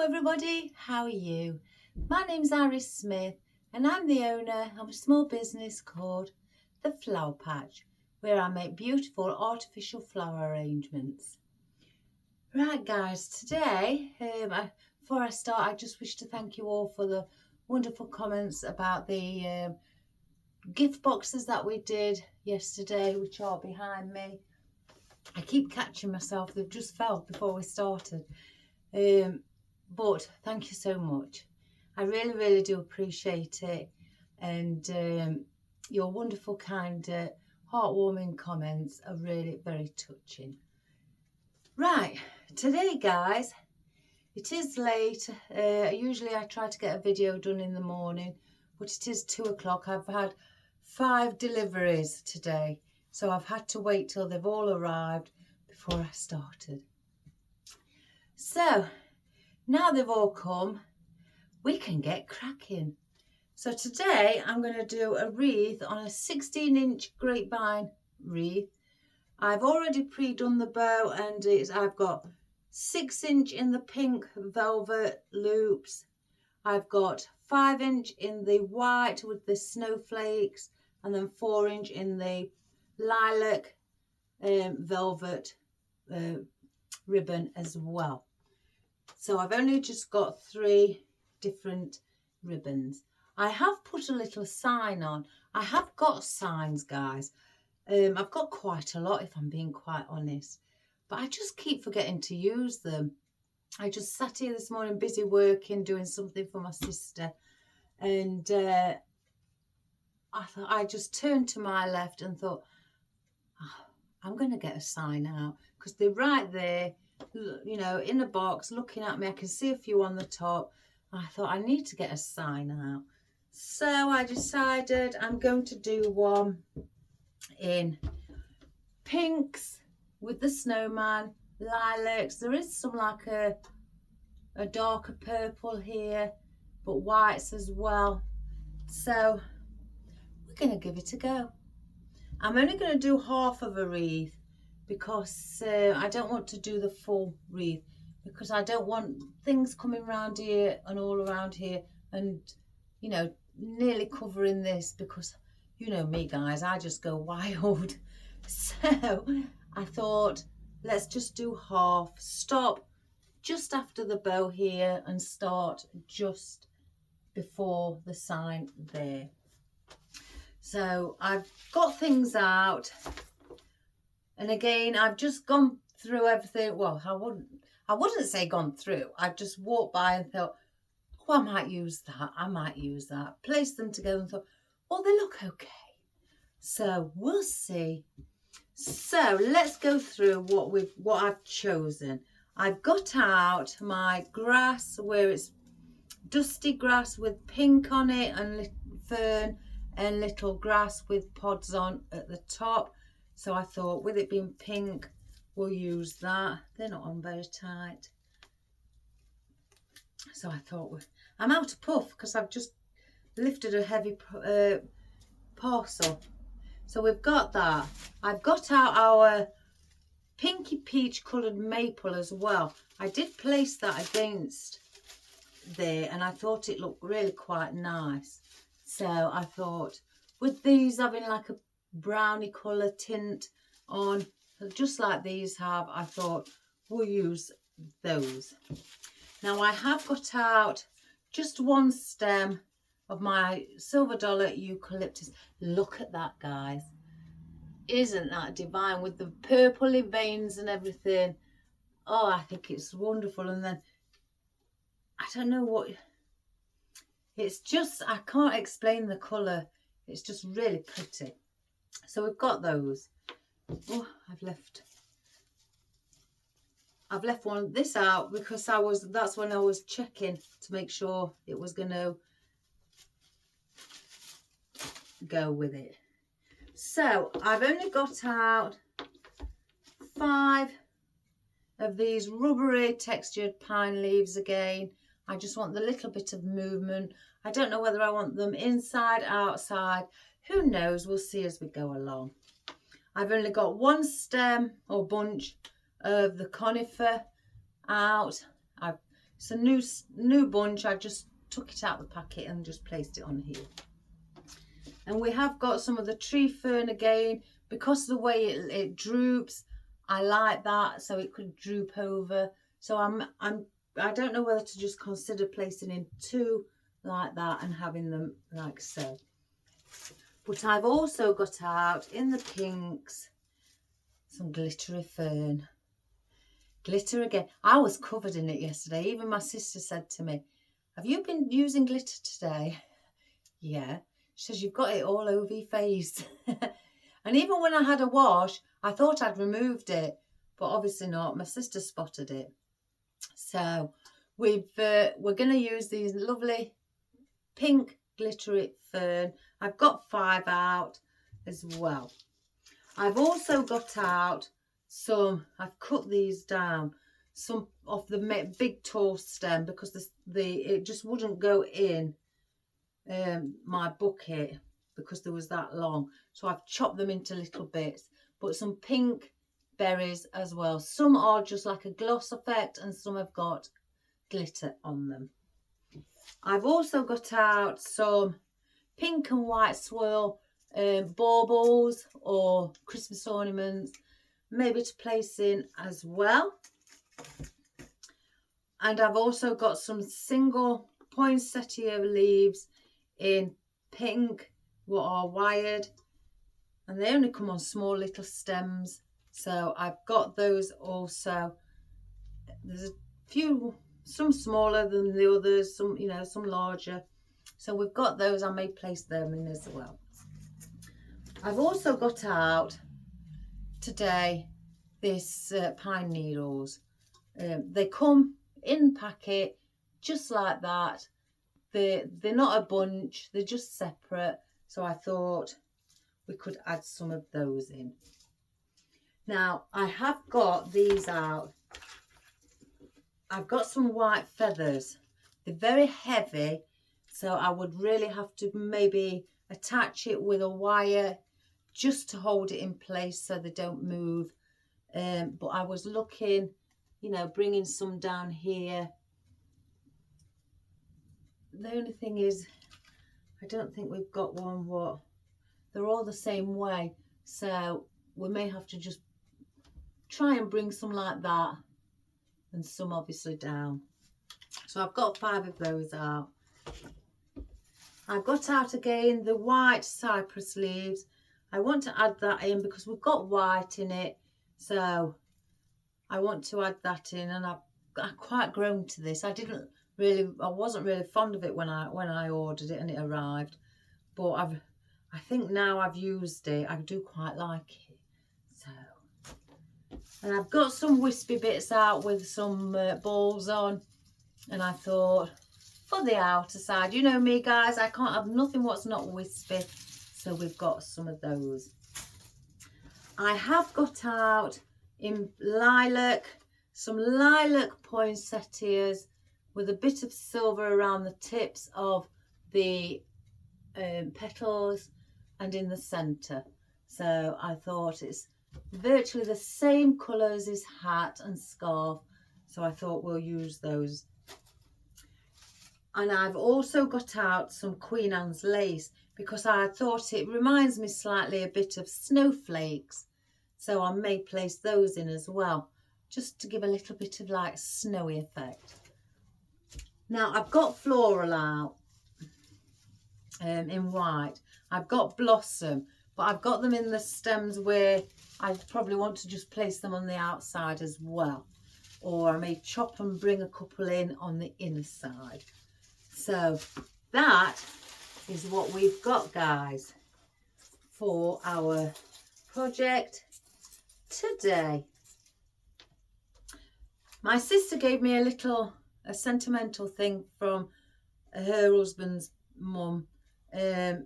Hello everybody, how are you? My name's Iris Smith and I'm the owner of a small business called The Flower Patch, where I make beautiful artificial flower arrangements. Right guys, today, before I start, I just wish to thank you all for the wonderful comments about the gift boxes that we did yesterday, which are behind me. I keep catching myself, they've just fell before we started. But thank you so much. I really do appreciate it, and your wonderful, kind, heartwarming comments are really very touching. Right, today guys, it is late. Usually I try to get a video done in the morning, but it is 2 o'clock. I've had 5 deliveries today, so I've had to wait till they've all arrived before I started. So now they've all come, we can get cracking. So today I'm going to do a wreath on a 16-inch grapevine wreath. I've already pre-done the bow, and I've got 6-inch in the pink velvet loops. I've got 5-inch in the white with the snowflakes, and then 4-inch in the lilac velvet ribbon as well. So I've only just got 3 different ribbons. I have put a little sign on. I have got signs, guys. I've got quite a lot, if I'm being quite honest, but I just keep forgetting to use them. I just sat here this morning busy working, doing something for my sister, and I just turned to my left and thought, oh, I'm going to get a sign out, because they're right there, you know, in a box looking at me. I can see a few on the top. I thought I need to get a sign out, so I decided I'm going to do one in pinks with the snowman, lilacs. There is some like a darker purple here, but whites as well. So we're going to give it a go. I'm only going to do half of a wreath, because I don't want to do the full wreath, because I don't want things coming around here and all around here and, you know, nearly covering this, because you know me guys, I just go wild. So I thought, let's just do half, stop just after the bow here and start just before the sign there. So I've got things out. And again, I've just gone through everything. Well, I wouldn't say gone through. I've just walked by and thought, oh, I might use that. I might use that. Placed them together and thought, oh, they look okay. So we'll see. So let's go through what I've chosen. I've got out my grass, where it's dusty grass with pink on it, and fern and little grass with pods on at the top. So I thought, with it being pink, we'll use that. They're not on very tight. So I thought, I'm out of puff because I've just lifted a heavy parcel. So we've got that. I've got out our pinky peach coloured maple as well. I did place that against there, and I thought it looked really quite nice. So I thought, with these having like a browny colour tint on, just like these have, I thought we'll use those. Now I have got out just one stem of my silver dollar eucalyptus. Look at that, guys. Isn't that divine, with the purpley veins and everything? Oh, I think it's wonderful. And then I don't know what, it's just, I can't explain the colour. It's just really pretty. So we've got those. Oh, I've left one of this out, because that's when I was checking to make sure it was going to go with it. So I've only got out 5 of these rubbery textured pine leaves again. I just want the little bit of movement. I don't know whether I want them inside, outside. Who knows? We'll see as we go along. I've only got 1 stem or bunch of the CONIFER out. I've It's a new bunch. I just took it out of the packet and just placed it on here. And we have got some of the tree fern again, because of the way it droops. I like that, so it could droop over. So I don't know whether to just consider placing in 2 like that and having them like so. But I've also got out in the pinks some glittery fern. Glitter again. I was covered in it yesterday. Even my sister said to me, "Have you been using glitter today?" Yeah. She says, "You've got it all over your face." And even when I had a wash, I thought I'd removed it, but obviously not. My sister spotted it. So we're going to use these lovely pink glittery fern. I've got 5 out as well. I've also got out some, I've cut these down, some of the big tall stem, because it just wouldn't go in my bucket because there was that long. So I've chopped them into little bits. But some pink berries as well. Some are just like a gloss effect and some have got glitter on them. I've also got out some pink and white swirl baubles or Christmas ornaments, maybe to place in as well. And I've also got some single poinsettia leaves in pink, what are wired, and they only come on small little stems, so I've got those also. There's a few, some smaller than the others, some, you know, some larger, so we've got those. I may place them in as well. I've also got out today this pine needles. They come in packet just like that. They're not a bunch, they're just separate, so I thought we could add some of those in. Now I have got these out. I've got some white feathers. They're very heavy, so I would really have to maybe attach it with a wire just to hold it in place so they don't move. But I was looking, you know, bringing some down here. The only thing is, I don't think we've got one what, they're all the same way, so we may have to just try and bring some like that and some obviously down. So I've got 5 of those out. I've got out again the white cypress leaves. I want to add that in because we've got white in it, so I want to add that in. And I've quite grown to this. I wasn't really fond of it when I ordered it and it arrived, but I think now I've used it, I do quite like it. So, and I've got some wispy bits out with some balls on, and I thought for the outer side, you know me guys, I can't have nothing what's not wispy, so we've got some of those. I have got out in lilac some lilac poinsettias with a bit of silver around the tips of the petals and in the centre. So I thought it's virtually the same colour as his hat and scarf, so I thought we'll use those. And I've also got out some Queen Anne's lace because I thought it reminds me slightly a bit of snowflakes, so I may place those in as well, just to give a little bit of like snowy effect. Now I've got floral out in white. I've got blossom, but I've got them in the stems where I probably want to just place them on the outside as well, or I may chop and bring a couple in on the inner side. So that is what we've got, guys, for our project today. My sister gave me a sentimental thing from her husband's mum, a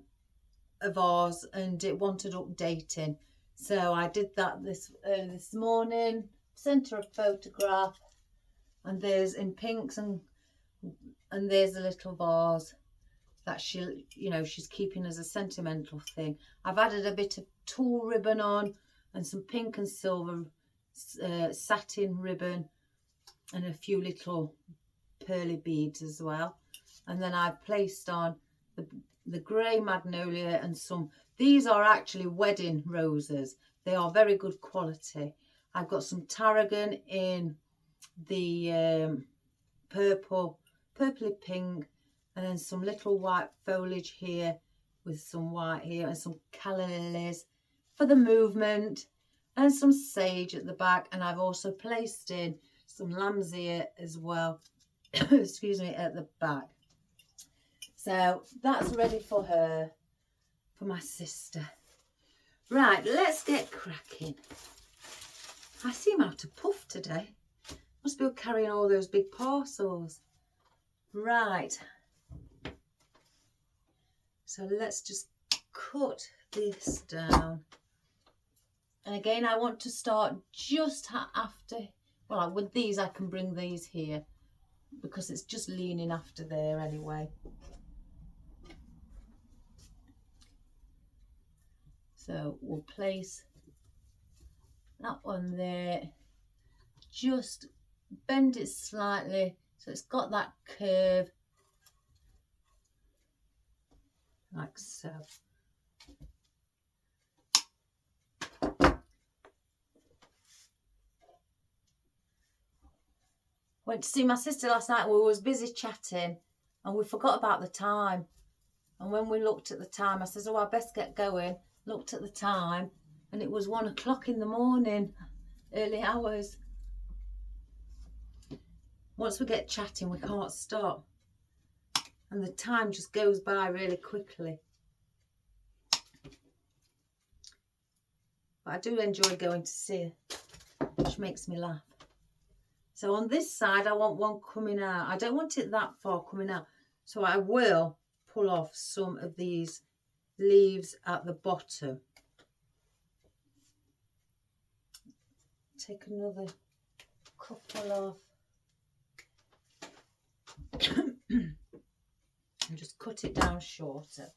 vase, and it wanted updating, so I did that this morning. Sent her a photograph, and there's in pinks, and there's a little vase that she's keeping as a sentimental thing. I've added a bit of tulle ribbon on and some pink and silver satin ribbon and a few little pearly beads as well. And then I've placed on the grey magnolia and some. These are actually wedding roses. They are very good quality. I've got some tarragon in the purpley pink, and then some little white foliage here with some white here, and some calla lilies for the movement, and some sage at the back. And I've also placed in some lamb's ear as well, excuse me, at the back. So that's ready for her, for my sister. Right, let's get cracking. I seem out of puff today. Must be carrying all those big parcels. Right. So let's just cut this down. And again, I want to start just after, well, with these, I can bring these here because it's just leaning after there anyway. So we'll place that one there, just bend it slightly so it's got that curve, like so. Went to see my sister last night. We was busy chatting and we forgot about the time. And when we looked at the time, I says, oh, I best get going. Looked at the time and it was 1 o'clock in the morning, early hours. Once we get chatting, we can't stop. And the time just goes by really quickly. But I do enjoy going to see her, which makes me laugh. So on this side, I want one coming out. I don't want it that far coming out. So I will pull off some of these leaves at the bottom. Take another couple off. And just cut it down shorter.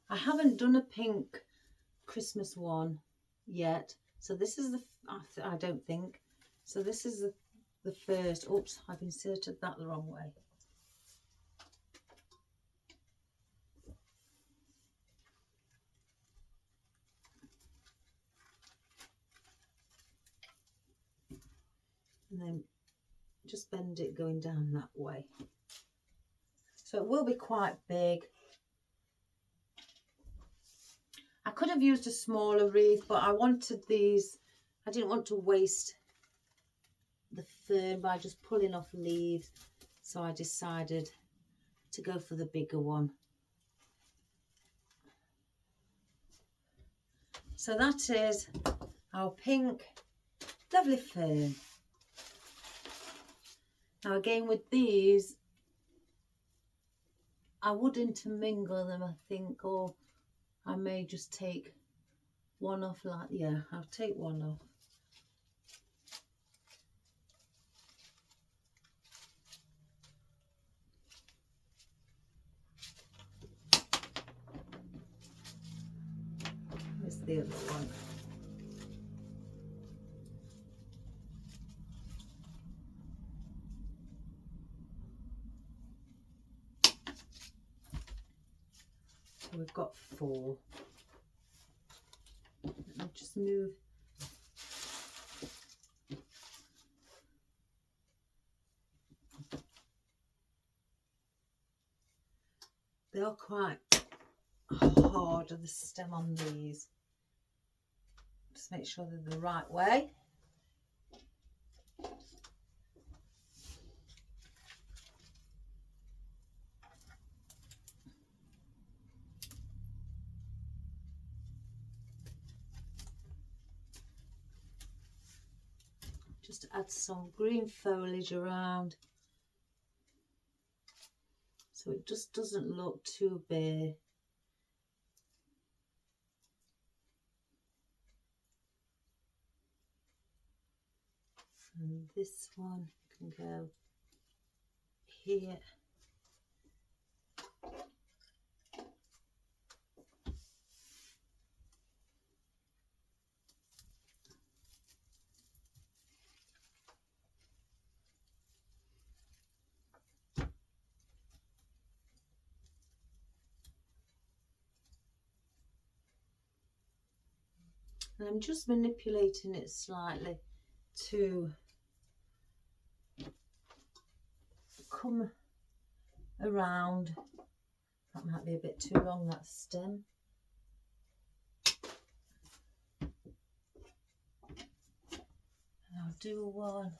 I haven't done a pink Christmas one yet, so this is the, I don't think, so this is the first. Oops, I've inserted that the wrong way. And then just bend it going down that way. So it will be quite big. I could have used a smaller wreath, but I wanted these. I didn't want to waste the fern by just pulling off leaves. So I decided to go for the bigger one. So that is our pink lovely fern. Now again with these, I would intermingle them, I think, or I may just take one off like, yeah, I'll take one off. Here's the other one. So we've got 4. Let me just move. They are quite hard, the stem on these. Just make sure they're the right way. Just add some green foliage around so it just doesn't look too bare. And this one can go here. And I'm just manipulating it slightly to come around. That might be a bit too long, that stem. And I'll do one.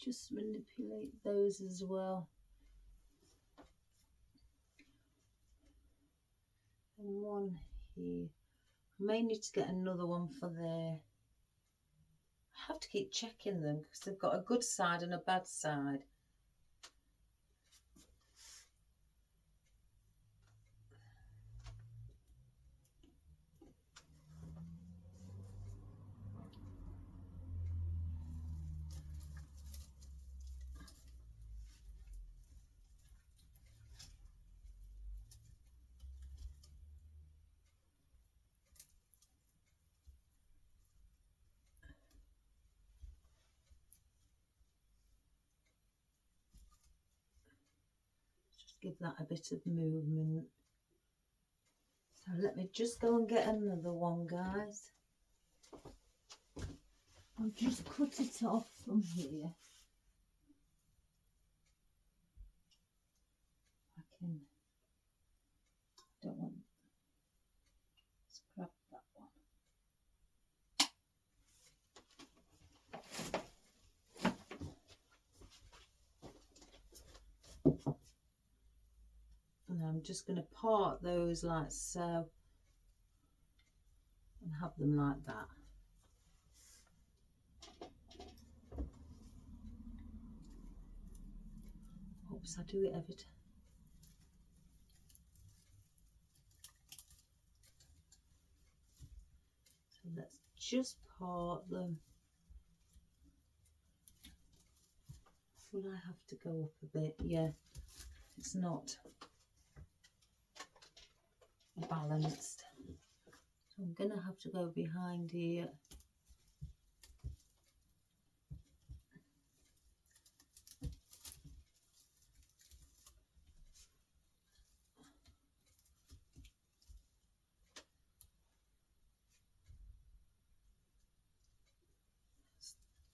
Just manipulate those as well. And one here. I may need to get another one for there. I have to keep checking them because they've got a good side and a bad side. Give that a bit of movement. So let me just go and get another one, guys. I'll just cut it off from here. Don't want, let's grab that one. And I'm just going to part those like so and have them like that. Oops, I do it every time. So let's just part them. Will I have to go up a bit? Yeah, it's not balanced. So I'm going to have to go behind here.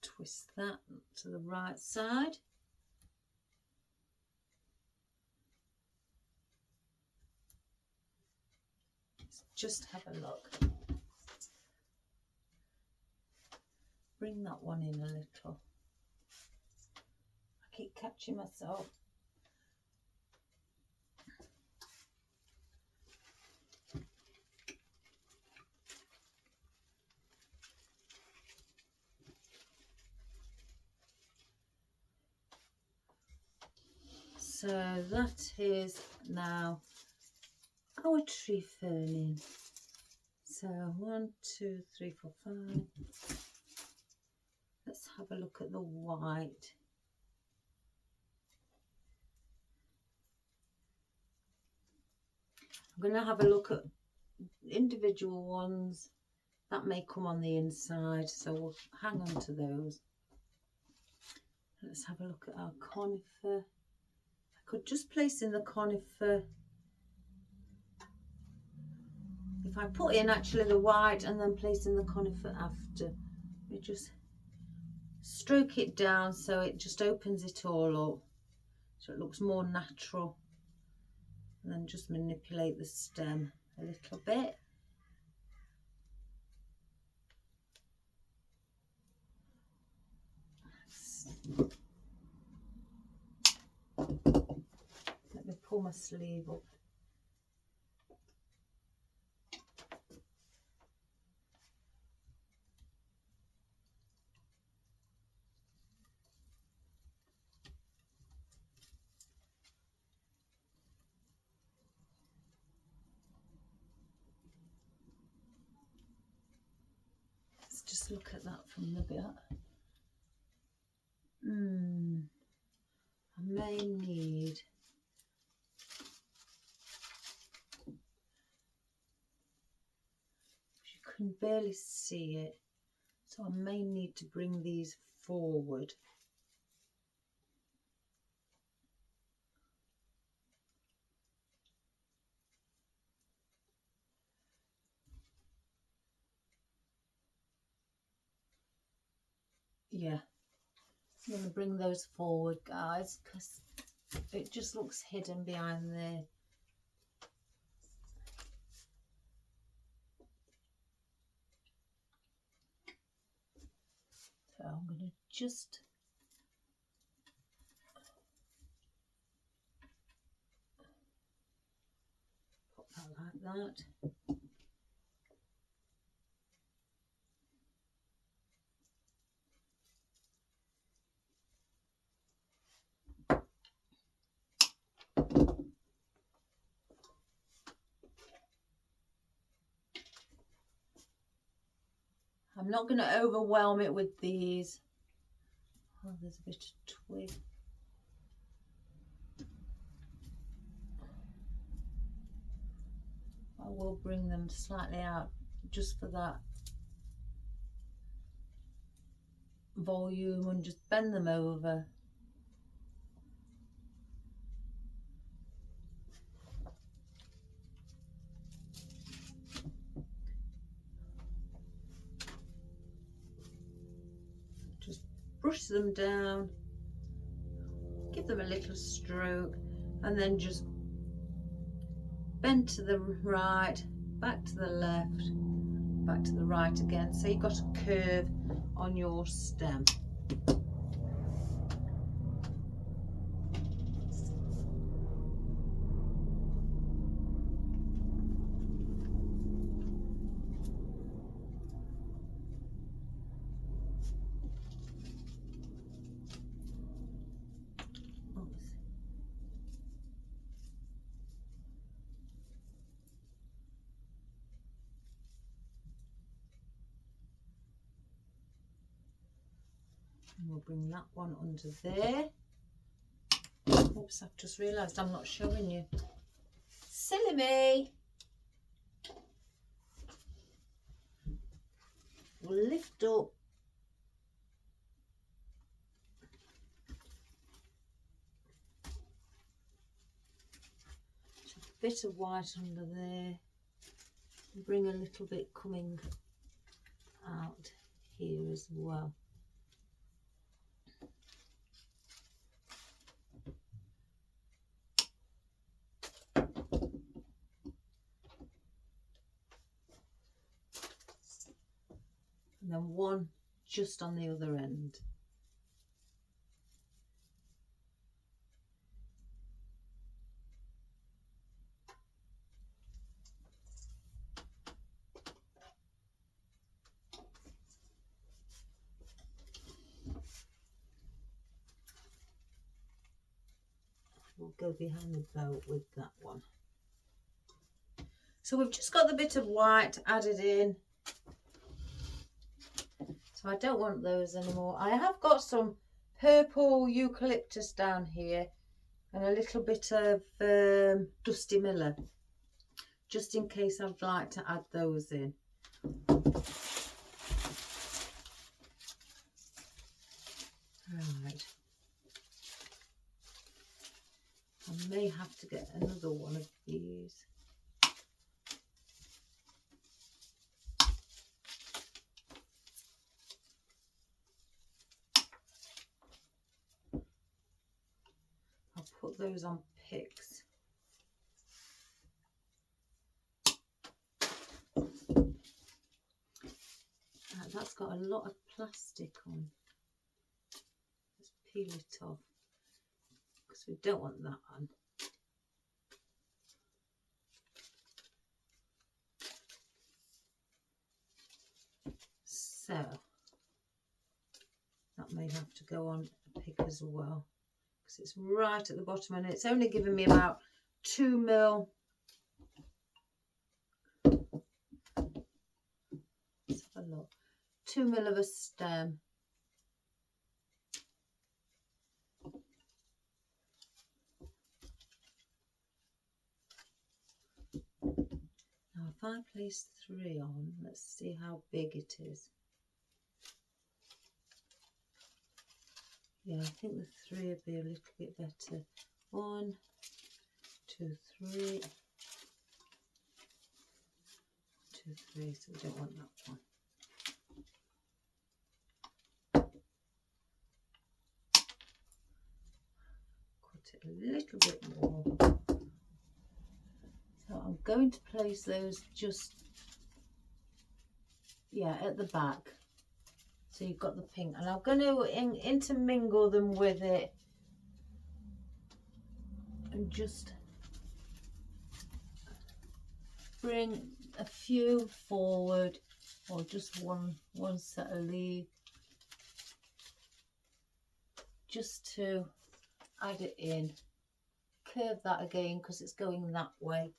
Twist that to the right side. Let's just have a look. Bring that one in a little. I keep catching myself. So that is now our tree ferning. So 1, 2, 3, 4, 5. Let's have a look at the white. I'm going to have a look at individual ones that may come on the inside, so we'll hang on to those. Let's have a look at our conifer. I could just place in the conifer. If I put in actually the white and then place in the conifer after, we just stroke it down so it just opens it all up, so it looks more natural. And then just manipulate the stem a little bit. Let me pull my sleeve up. Let's just look at that from the back. I may need you can barely see it, so I may need to bring these forward yeah, I'm going to bring those forward, guys, because it just looks hidden behind there. So I'm going to just put that like that. I'm not going to overwhelm it with these. Oh, there's a bit of twig. I will bring them slightly out just for that volume and just bend them over. Just brush them down, give them a little stroke, and then just bend to the right, back to the left, back to the right again. So you've got a curve on your stem. And we'll bring that one under there. Oops, I've just realised I'm not showing you. Silly me. We'll lift up. Just a bit of white under there. Bring a little bit coming out here as well. And then one just on the other end. We'll go behind the boat with that one. So we've just got the bit of white added in. So I don't want those anymore. I have got some purple eucalyptus down here and a little bit of Dusty Miller, just in case I'd like to add those in. Right. I may have to get another one of these. I'll put those on picks. That's got a lot of plastic on. Let's peel it off because we don't want that on. So that may have to go on a pick as well because it's right at the bottom and it's only giving me about 2 mil. Let's have a look. 2 mil of a stem. Now if I place 3 on, let's see how big it is. Yeah, I think the 3 would be a little bit better. 1, 2, 3. 2, 3, so we don't want that one. going to place those just, yeah, at the back. So you've got the pink, and I'm going to intermingle them with it and just bring a few forward, or just one set of leaves, just to add it in. Curve that again because it's going that way.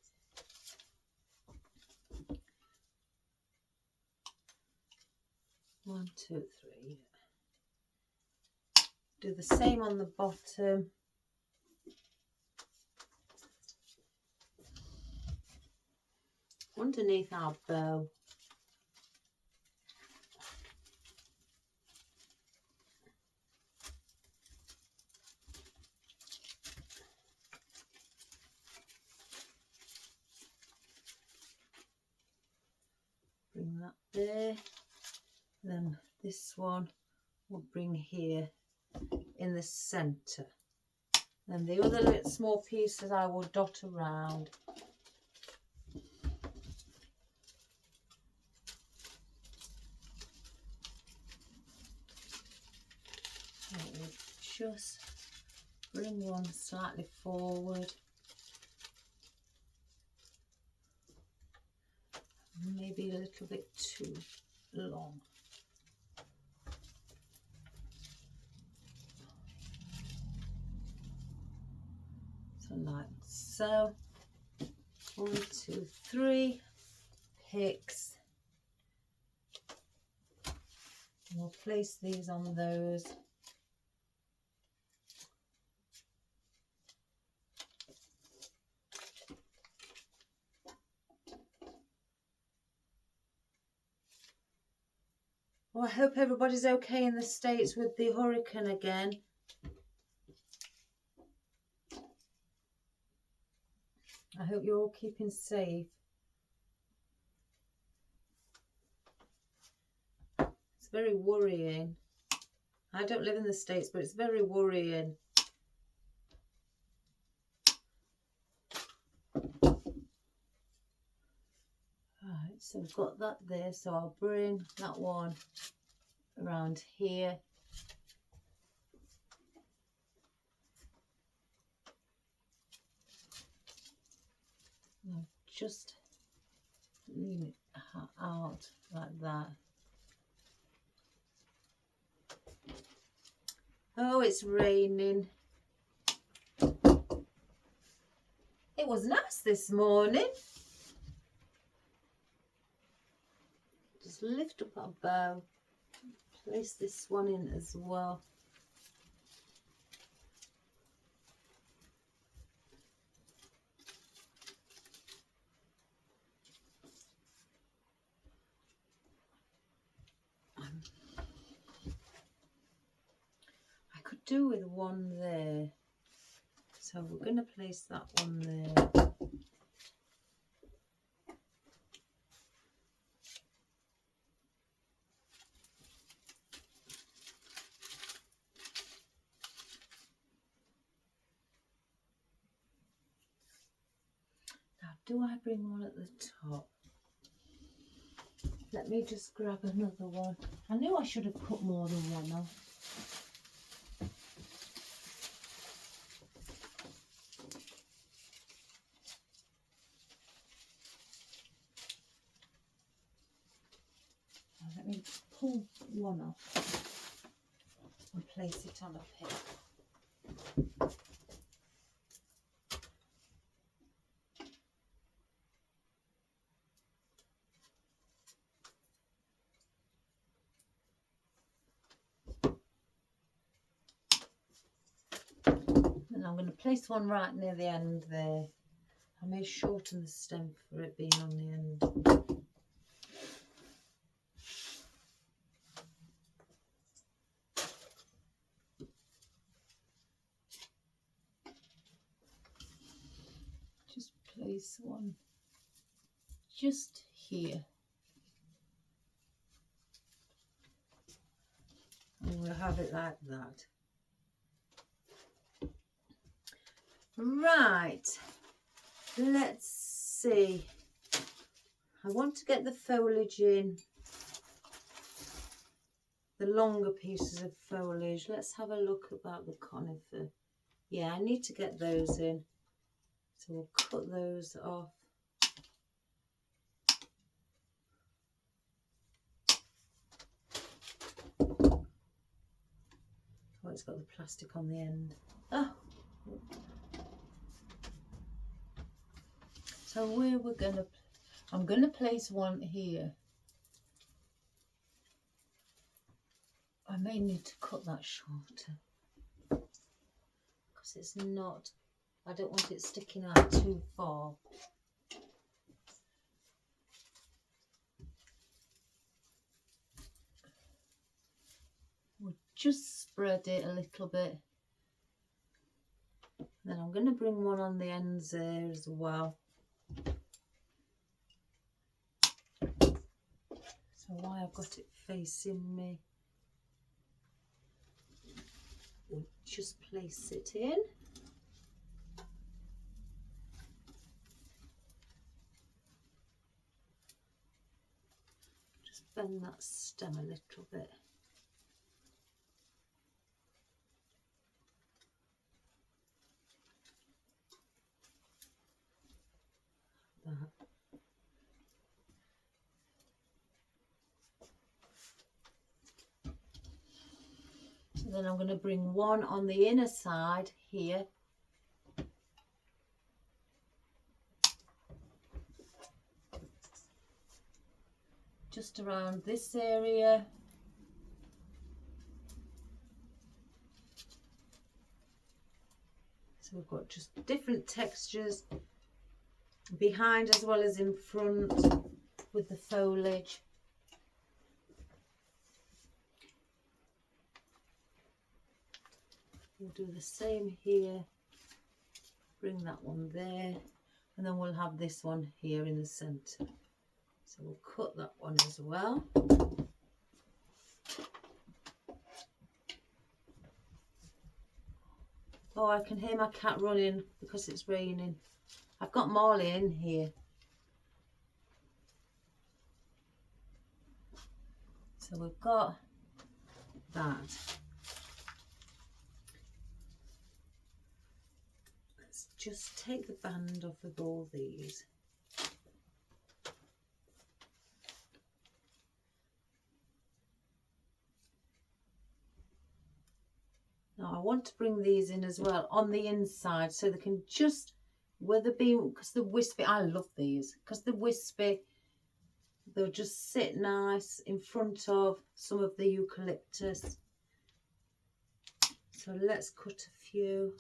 One, two, three. Do the same on the bottom. Underneath our bow. Bring that there. Then this one will bring here in the centre. Then the other little small pieces I will dot around. Just bring one slightly forward, maybe a little bit too long. So like so. 1, 2, 3 picks. And we'll place these on those. Well, I hope everybody's okay in the States with the hurricane again. I hope you're all keeping safe. It's very worrying. I don't live in the States, but it's very worrying. Right, so we've got that there, so I'll bring that one around here. I'll just lean it out like that. Oh, it's raining. It was nice this morning. Just lift up our bow, place this one in as well. I could do with one there, so we're going to place that one there. Do I bring one at the top? Let me just grab another one. I knew I should have put more than one on. Let me pull one off and place it on a pin. And I'm going to place one right near the end there. I may shorten the stem for it being on the end. Just place one just here. And we'll have it like that. Right, let's see. I want to get the foliage in, the longer pieces of foliage. Let's have a look about the conifer. Yeah, I need to get those in. So we'll cut those off. Oh, it's got the plastic on the end. Oh. So where we're gonna, I'm gonna place one here. I may need to cut that shorter because it's not, I don't want it sticking out too far. We'll just spread it a little bit. Then I'm going to bring one on the ends there as well. So why I've got it facing me, we'll just place it in. Just bend that stem a little bit. That. And then I'm going to bring one on the inner side here. Just around this area. So we've got just different textures behind as well as in front with the foliage. We'll do the same here, bring that one there, and then we'll have this one here in the centre. So we'll cut that one as well. Oh, I can hear my cat running because it's raining. I've got Marley in here. So we've got that. Let's just take the band off of all these. Now I want to bring these in as well on the inside so they can just, where the beam, because the wispy, I love these, because the wispy, they'll just sit nice in front of some of the eucalyptus. So let's cut a few.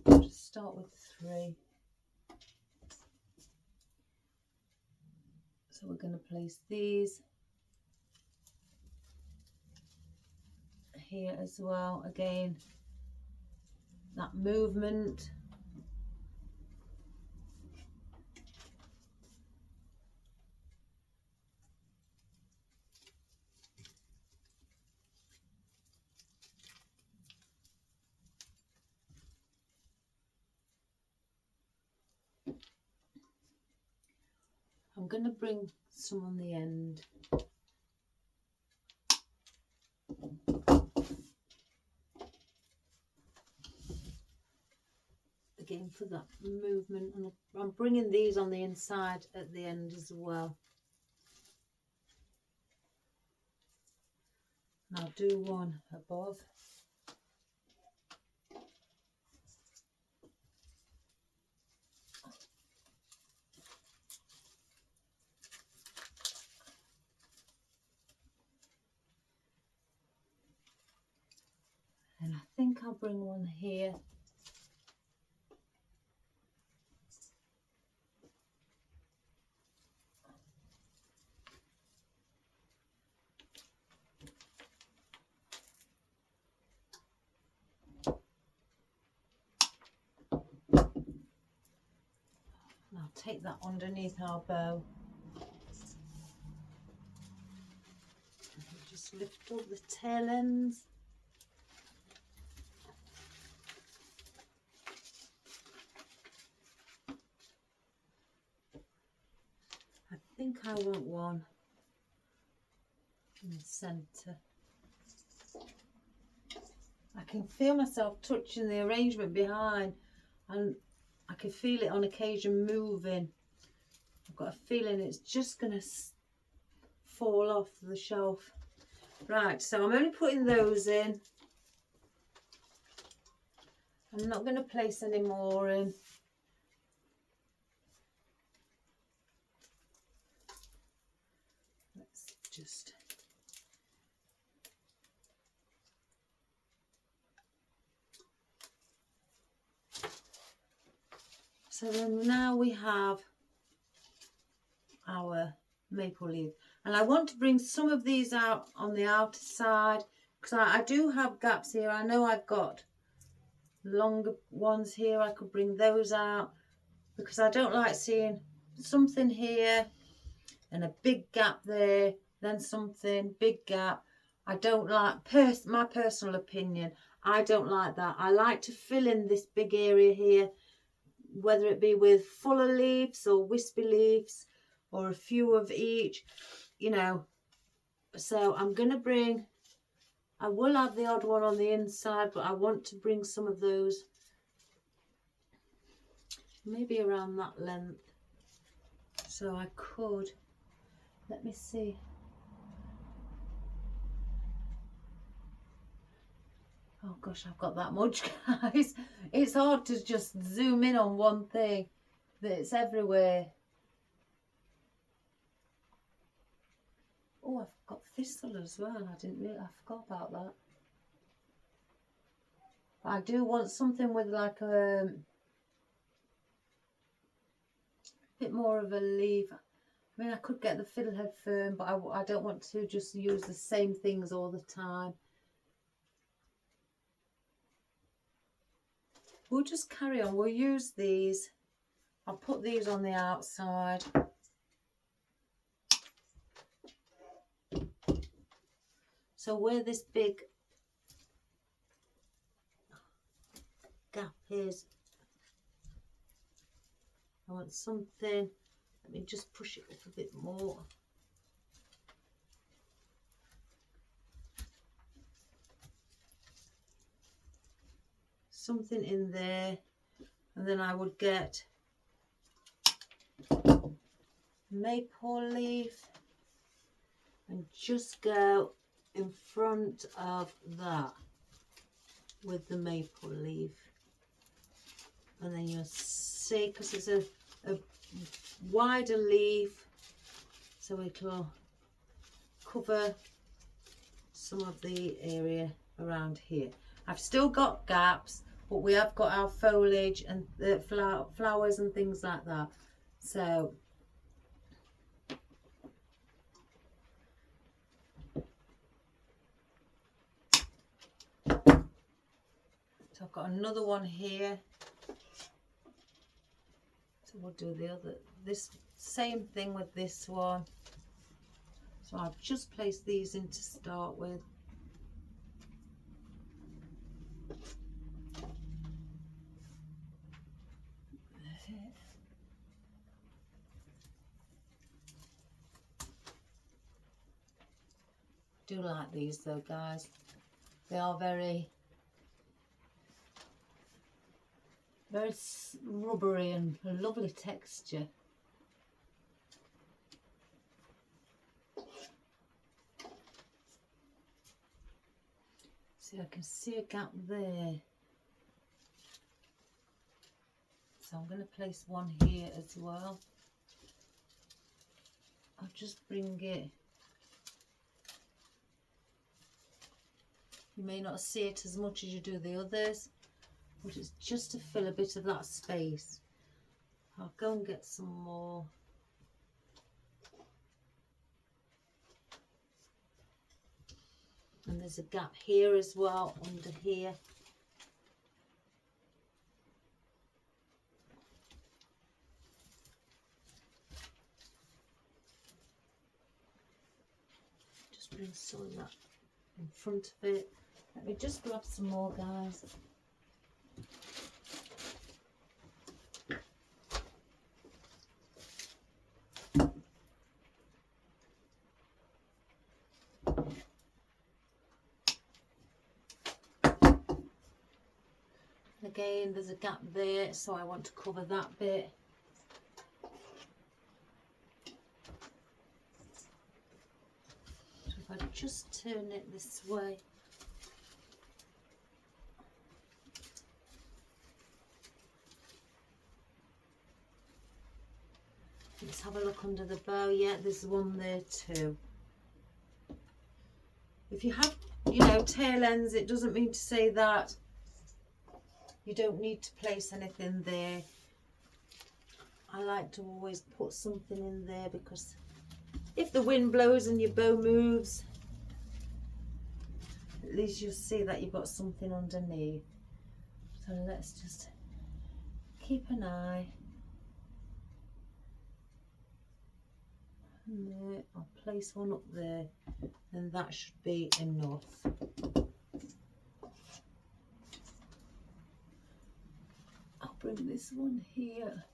Just start with 3. So we're going to place these here as well. Again, that movement. I'm going to bring some on the end. Again for that movement, and I'm bringing these on the inside at the end as well. And I'll do one above. And I think I'll bring one here. And I'll take that underneath our bow. And just lift up the tail ends. think I want one in the centre. I can feel myself touching the arrangement behind, and I can feel it on occasion moving. I've got a feeling it's just going to fall off the shelf. Right, so I'm only putting those in. I'm not going to place any more in. Let's just... So then now we have our maple leaf. And I want to bring some of these out on the outer side, because I do have gaps here. I know I've got longer ones here. I could bring those out, because I don't like seeing something here and a big gap there, then something, big gap. I don't like, my personal opinion, I don't like that. I like to fill in this big area here, whether it be with fuller leaves or wispy leaves or a few of each, you know. So I'm going to bring, I will have the odd one on the inside, but I want to bring some of those maybe around that length. So I could, let me see. Oh gosh, I've got that much, guys. It's hard to just zoom in on one thing. It's everywhere. Oh, I've got thistle as well. I forgot about that. I do want something with like a bit more of a leaf. I mean, I could get the fiddlehead fern, but I don't want to just use the same things all the time. We'll just carry on. We'll use these. I'll put these on the outside. So where this big gap is, I want something. Let me just push it up a bit more. Something in there, and then I would get maple leaf and just go in front of that with the maple leaf, and then you'll see, because it's a wider leaf, so it will cover some of the area around here. I've still got gaps, but we have got our foliage and the flowers and things like that. So I've got another one here. So we'll do this same thing with this one. So I've just placed these in to start with. I do like these though, guys. They are very rubbery and a lovely texture. See, I can see a gap there. So I'm going to place one here as well. I'll just bring it. You may not see it as much as you do the others, but it's just to fill a bit of that space. I'll go and get some more. And there's a gap here as well, under here. Just bring some of that in front of it. Let me just grab some more, guys. Again, there's a gap there, so I want to cover that bit. So if I just turn it this way. Let's have a look under the bow. Yeah, there's one there too. If you have, you know, tail ends, it doesn't mean to say that you don't need to place anything there. I like to always put something in there because if the wind blows and your bow moves, at least you'll see that you've got something underneath. So let's just keep an eye. And there, I'll place one up there, and that should be enough. I'll bring this one here.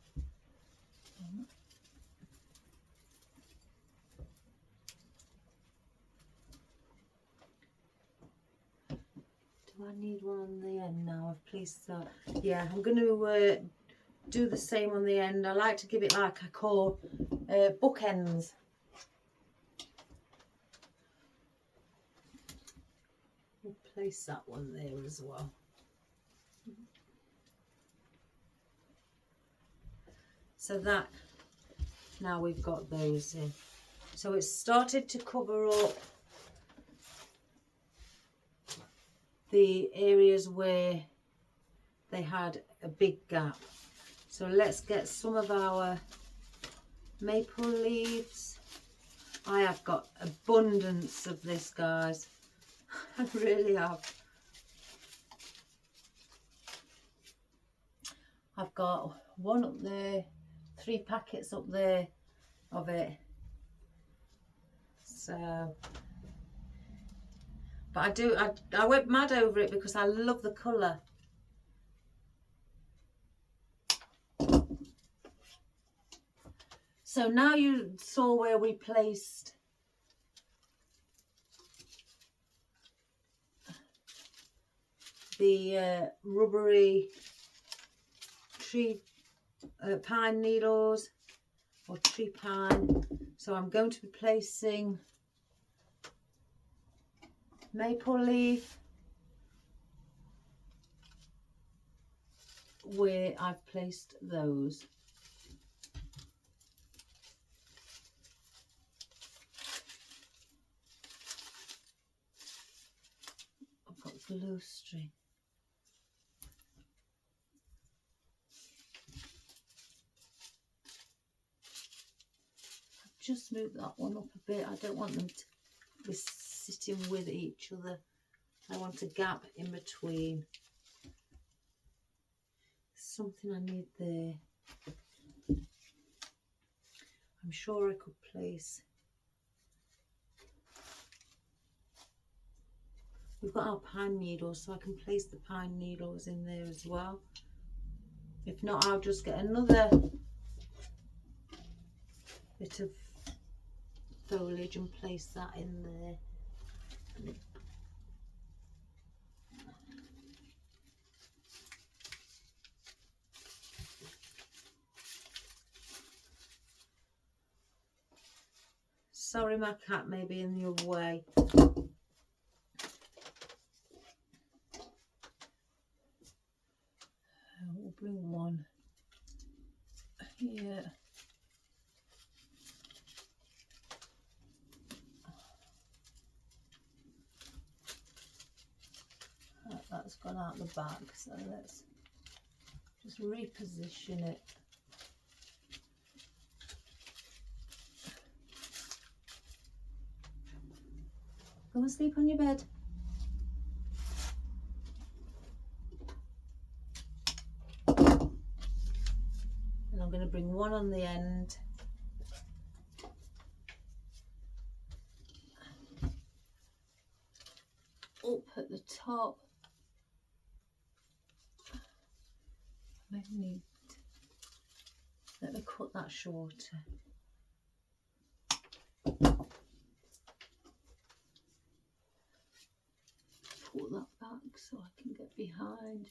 Do I need one on the end now? I've placed that. Yeah, I'm going to do the same on the end. I like to give it, like I call, bookends. We'll place that one there as well. So that, now we've got those in. So it's started to cover up the areas where they had a big gap. So let's get some of our maple leaves. I have got abundance of this, guys. I really have. I've got one up there, 3 packets up there of it. So, but I went mad over it because I love the colour. So now you saw where we placed the rubbery tree pine needles or tree pine. So I'm going to be placing maple leaf where I've placed those. I've got glue string. Just move that one up a bit. I don't want them to be sitting with each other. I want a gap in between. Something I need there. I'm sure I could place. We've got our pine needles, so I can place the pine needles in there as well. If not, I'll just get another bit of foliage and place that in there. Sorry, my cat may be in your way. We'll bring one here. That's gone out the back, so let's just reposition it. Go and sleep on your bed. And I'm going to bring one on the end. Up at the top. Maybe need, let me cut that shorter. Pull that back so I can get behind.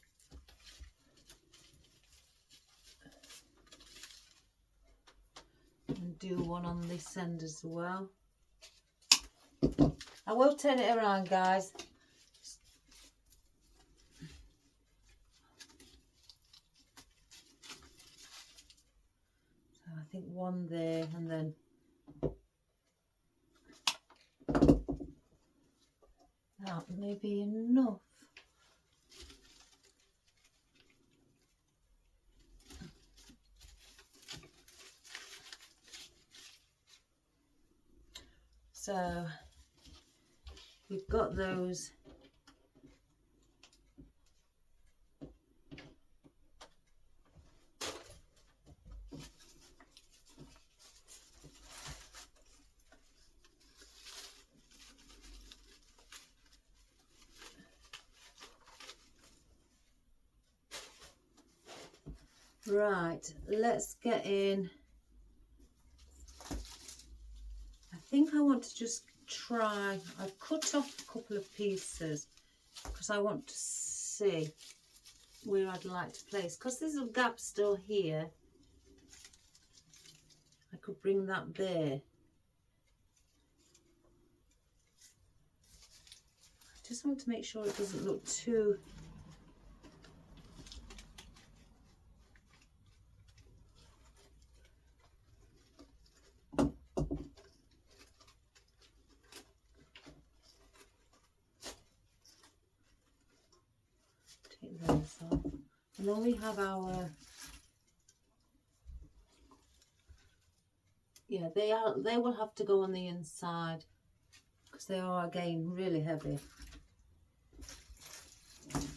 do one on this end as well. I will turn it around, guys. So I think one there, and then that may be enough. So we've got those. Right, let's get in. I think I want to just try, I've cut off a couple of pieces because I want to see where I'd like to place, because there's a gap still here. I could bring that there. I just want to make sure it doesn't look too take those off. And then we have our, yeah, they will have to go on the inside because they are again really heavy.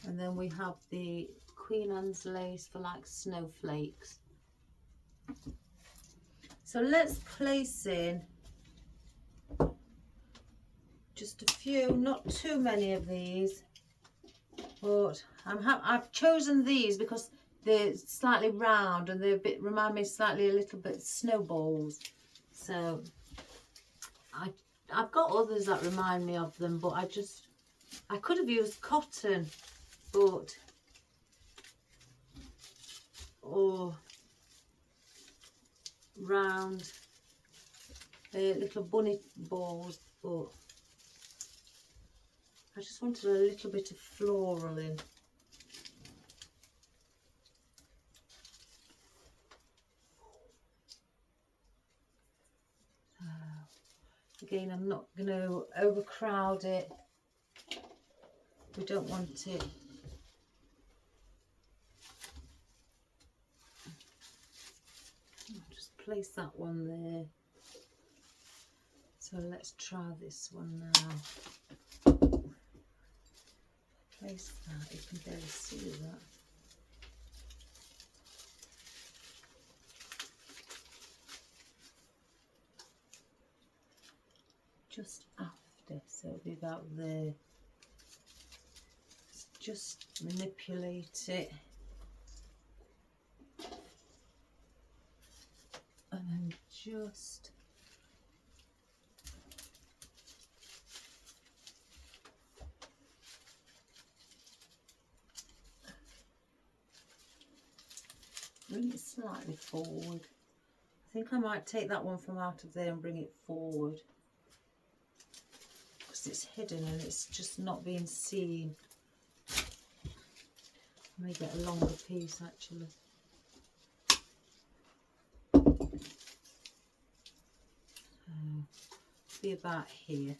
And then we have the Queen Anne's lace for like snowflakes. So let's place in just a few, not too many of these, but I've chosen these because they're slightly round and they're a bit, remind me slightly a little bit snowballs. So I've got others that remind me of them, but I could have used cotton, but or round little bunny balls, but I just wanted a little bit of floral in. Again, I'm not going to overcrowd it. We don't want it. I'll just place that one there. So let's try this one now. Place that, you can barely see that. Just after, so it'll be about there. Let's just manipulate it. And then just bring it slightly forward. I think I might take that one from out of there and bring it forward, because it's hidden and it's just not being seen. I may get a longer piece actually. So be about here.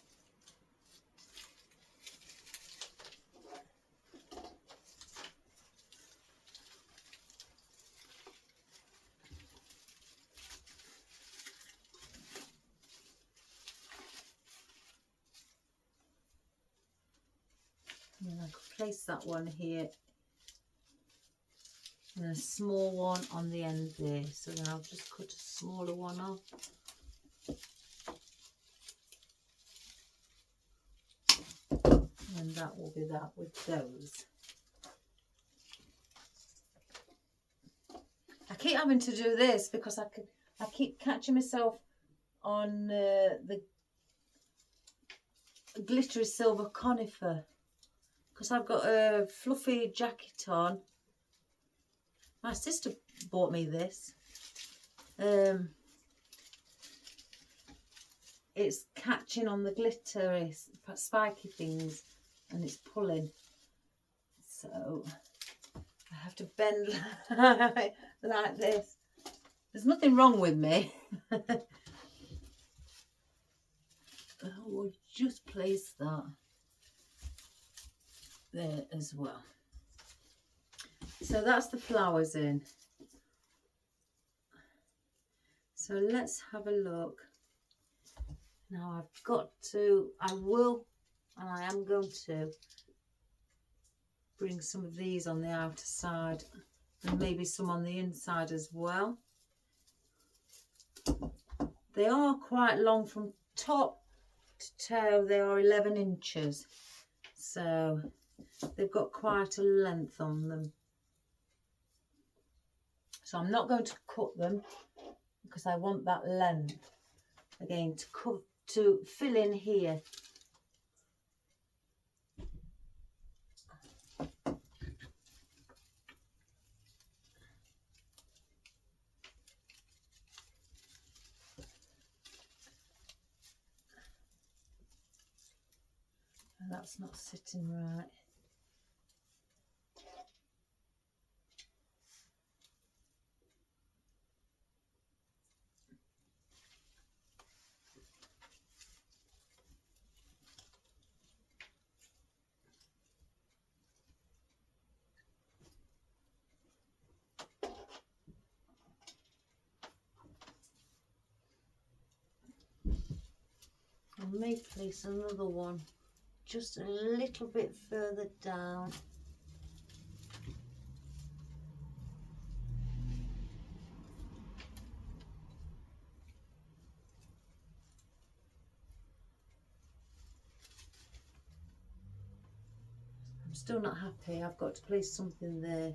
And then I could place that one here and a small one on the end there. So then I'll just cut a smaller one off. And that will be that with those. I keep having to do this because I keep catching myself on the glittery silver conifer, because I've got a fluffy jacket on. My sister bought me this. it's catching on the glittery spiky things and it's pulling. So I have to bend like this. There's nothing wrong with me. We'll just place that there as well. So that's the flowers in. So let's have a look. Now I've got to, I will, and I am going to bring some of these on the outer side and maybe some on the inside as well. They are quite long from top to toe. They are 11 inches. So they've got quite a length on them. So I'm not going to cut them because I want that length again to fill in here. And that's not sitting right. I may place another one just a little bit further down. I'm still not happy. I've got to place something there.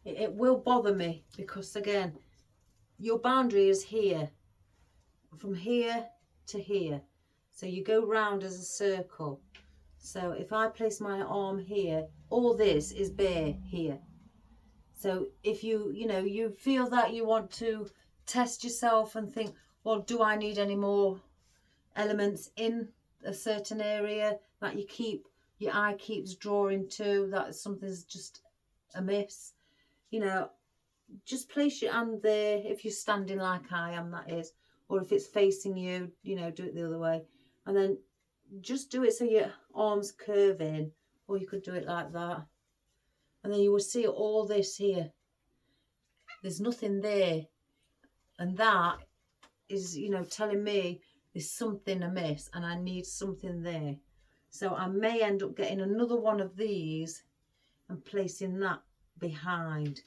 It will bother me because again, your boundary is here, from here to here. So you go round as a circle. So if I place my arm here, all this is bare here. So if you feel that you want to test yourself and think, well, do I need any more elements in a certain area that your eye keeps drawing to, that something's just amiss, just place your hand there if you're standing like I am, that is, or if it's facing you, do it the other way, and then just do it so your arms curve in, or you could do it like that, and then you will see all this here. There's nothing there, and that is, telling me there's something amiss and I need something there. So I may end up getting another one of these and placing that behind.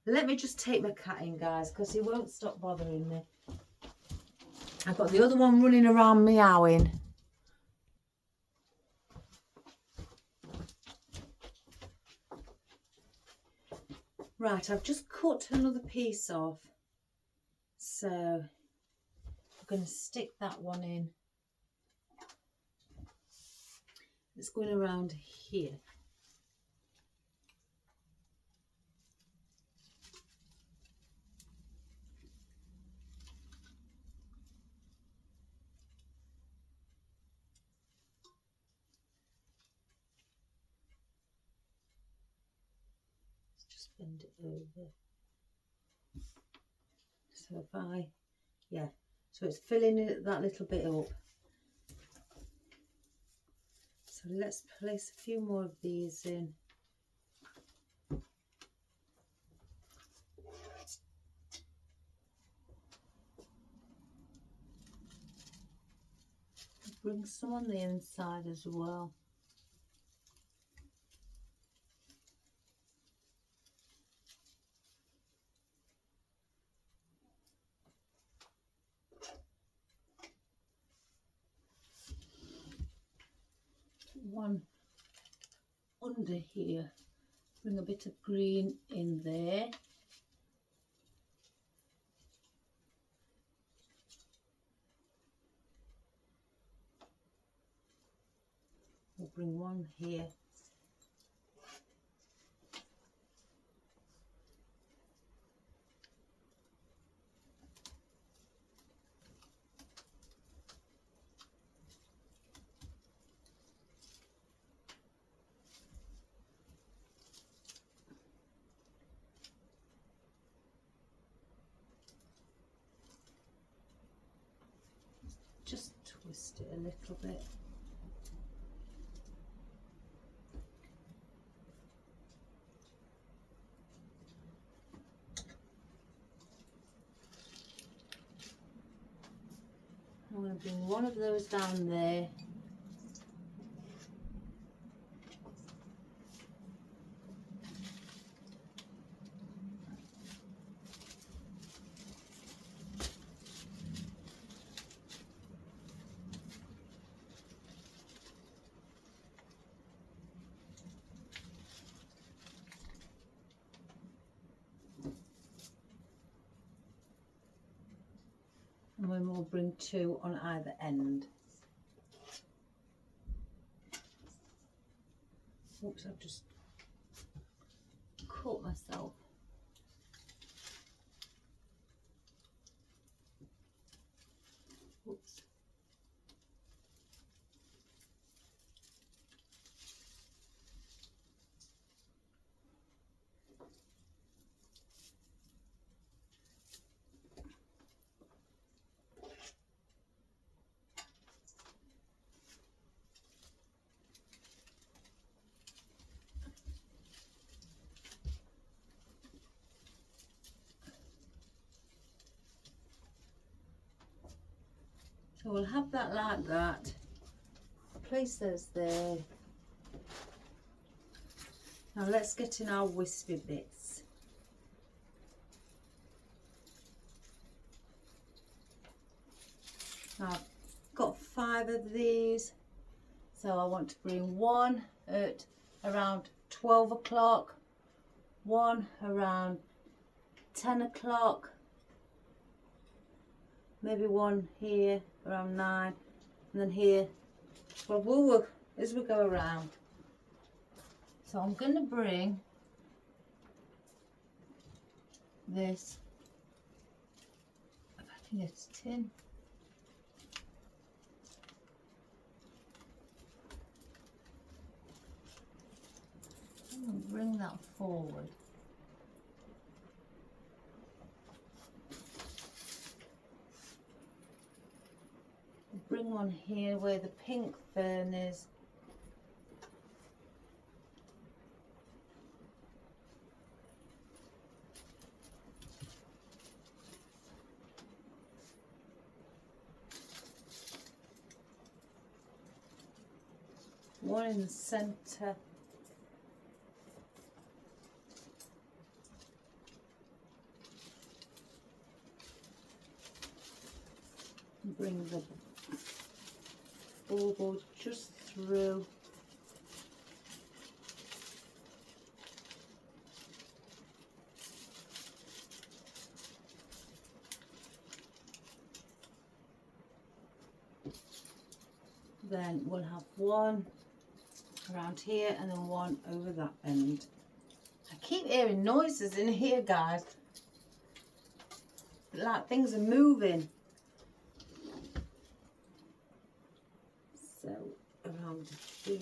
Let me just take my cat in, guys, because he won't stop bothering me. I've got the other one running around meowing. Right, I've just cut another piece off. So I'm going to stick that one in. It's going around here. Let's just bend it over. So so it's filling it that little bit up. So let's place a few more of these in. Bring some on the inside as well. One under here. Bring a bit of green in there. We'll bring one here. twist it a little bit. I'm going to bring one of those down there. And then we'll bring two on either end. Oops, I've just caught myself. Oops. So we'll have that like that. Place those there. Now let's get in our wispy bits. Now I've got 5 of these, so I want to bring one at around 12 o'clock, one around 10 o'clock, maybe one here around 9, and then here. Well, we'll work as we go around. So I'm going to bring this, if I can get it in. I'm going to bring that forward. Bring one here where the pink fern is. One in the center. Bring the bauble just through. Then we'll have one around here and then one over that end. I keep hearing noises in here, guys, like things are moving. So around here.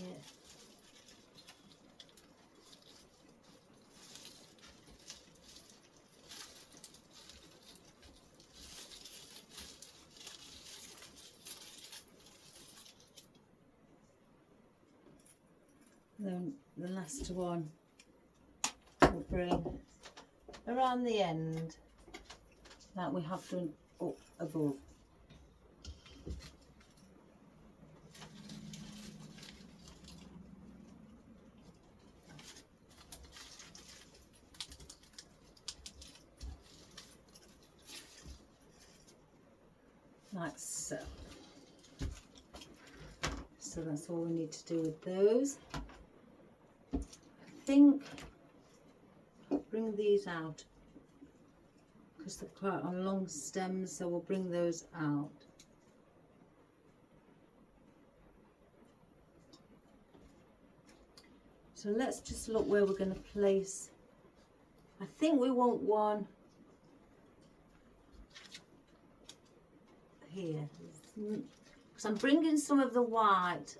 Then the last one we'll bring around the end that we have done up above. Like so. So that's all we need to do with those. I think I'll bring these out because they're quite on long stems, so we'll bring those out. So let's just look where we're going to place. I think we want one here, because I'm bringing some of the white.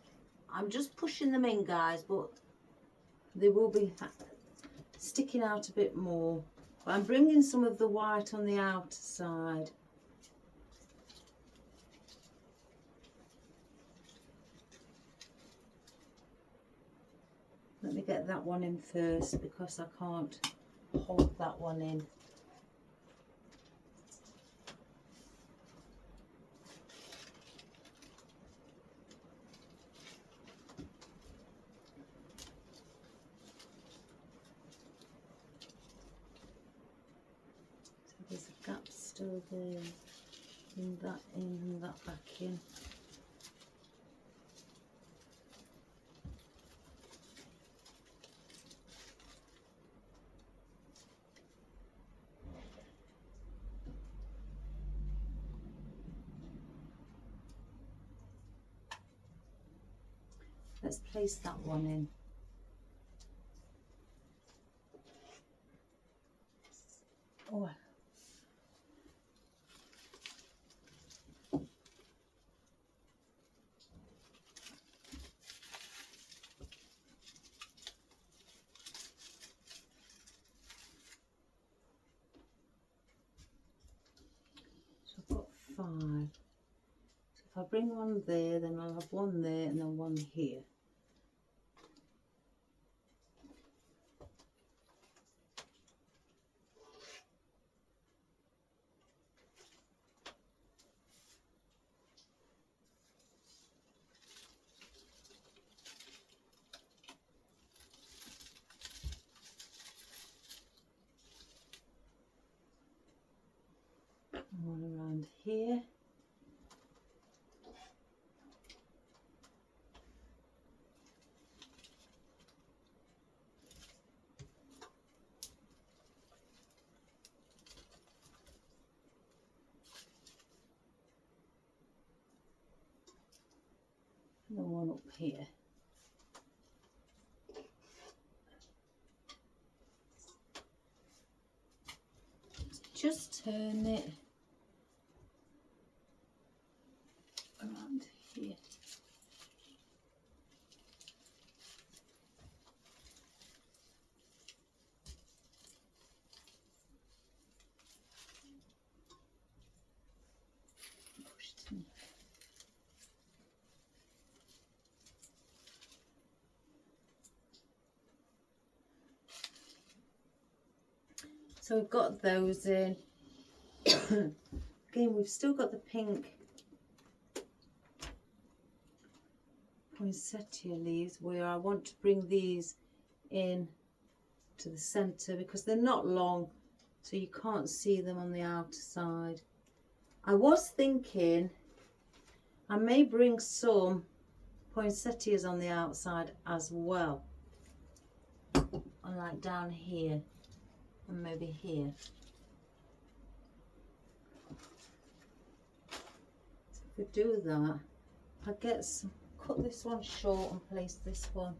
I'm just pushing them in, guys, but they will be sticking out a bit more. But I'm bringing some of the white on the outer side. that one in first because I can't hold that one in. So there's a gap still there, in that in and that back in. Let's place that one in. Oh. So I've got 5. So if I bring one there, then I'll have one there and then one here. One around here. And then one up here. Just turn it around here. Push it in. So we've got those in. Again, we've still got the pink poinsettia leaves where I want to bring these in to the centre because they're not long, so you can't see them on the outer side. I was thinking I may bring some poinsettias on the outside as well, and like down here and maybe here. So if we do that, I get some, cut this one short and place this one.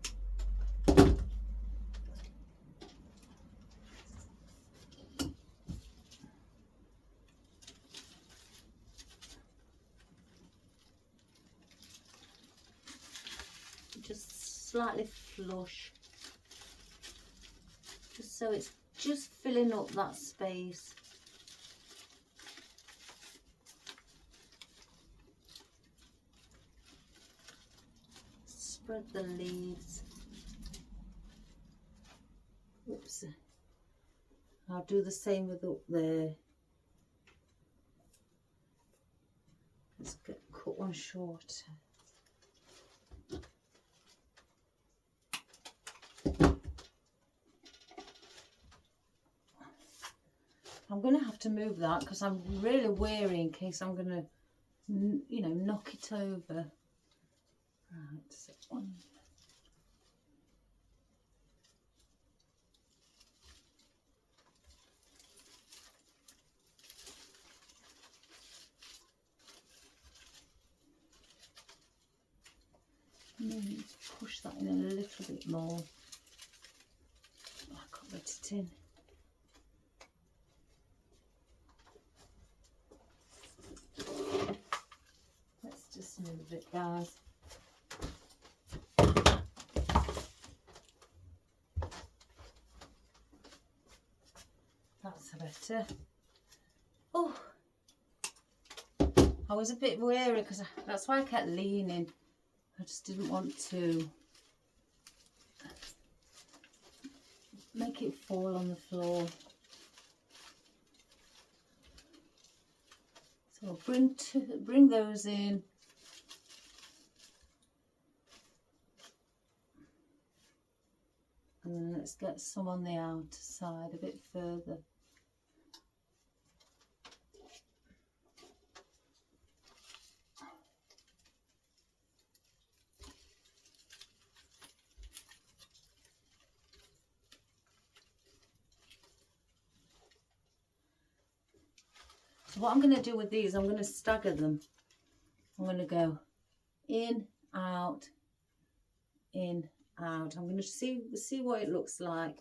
Just slightly flush, just so it's just filling up that space. Spread the leaves. Oops. I'll do the same with up there. Let's cut one short. I'm going to have to move that because I'm really wary in case I'm going to, you know, knock it over. Right, so one. Maybe push that in a little bit more. I can't get it in. Let's just move it, guys. That's better. Oh, I was a bit wary because that's why I kept leaning. I just didn't want to it fall on the floor. So I'll bring those in. And then let's get some on the outer side a bit further. So what I'm going to do with these, I'm going to stagger them. I'm going to go in, out, in, out. I'm going to see what it looks like.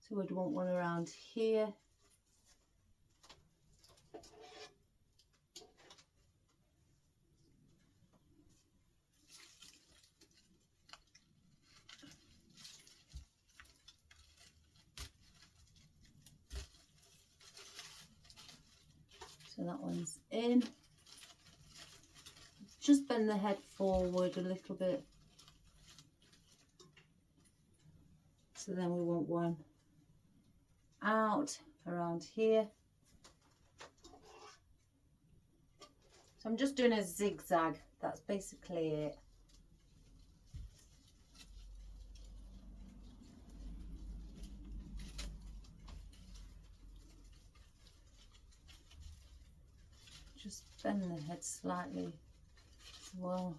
So I'd want one around here. So that one's in. Just bend the head forward a little bit. So then we want one out around here. So I'm just doing a zigzag. That's basically it. Just bend the head slightly as well.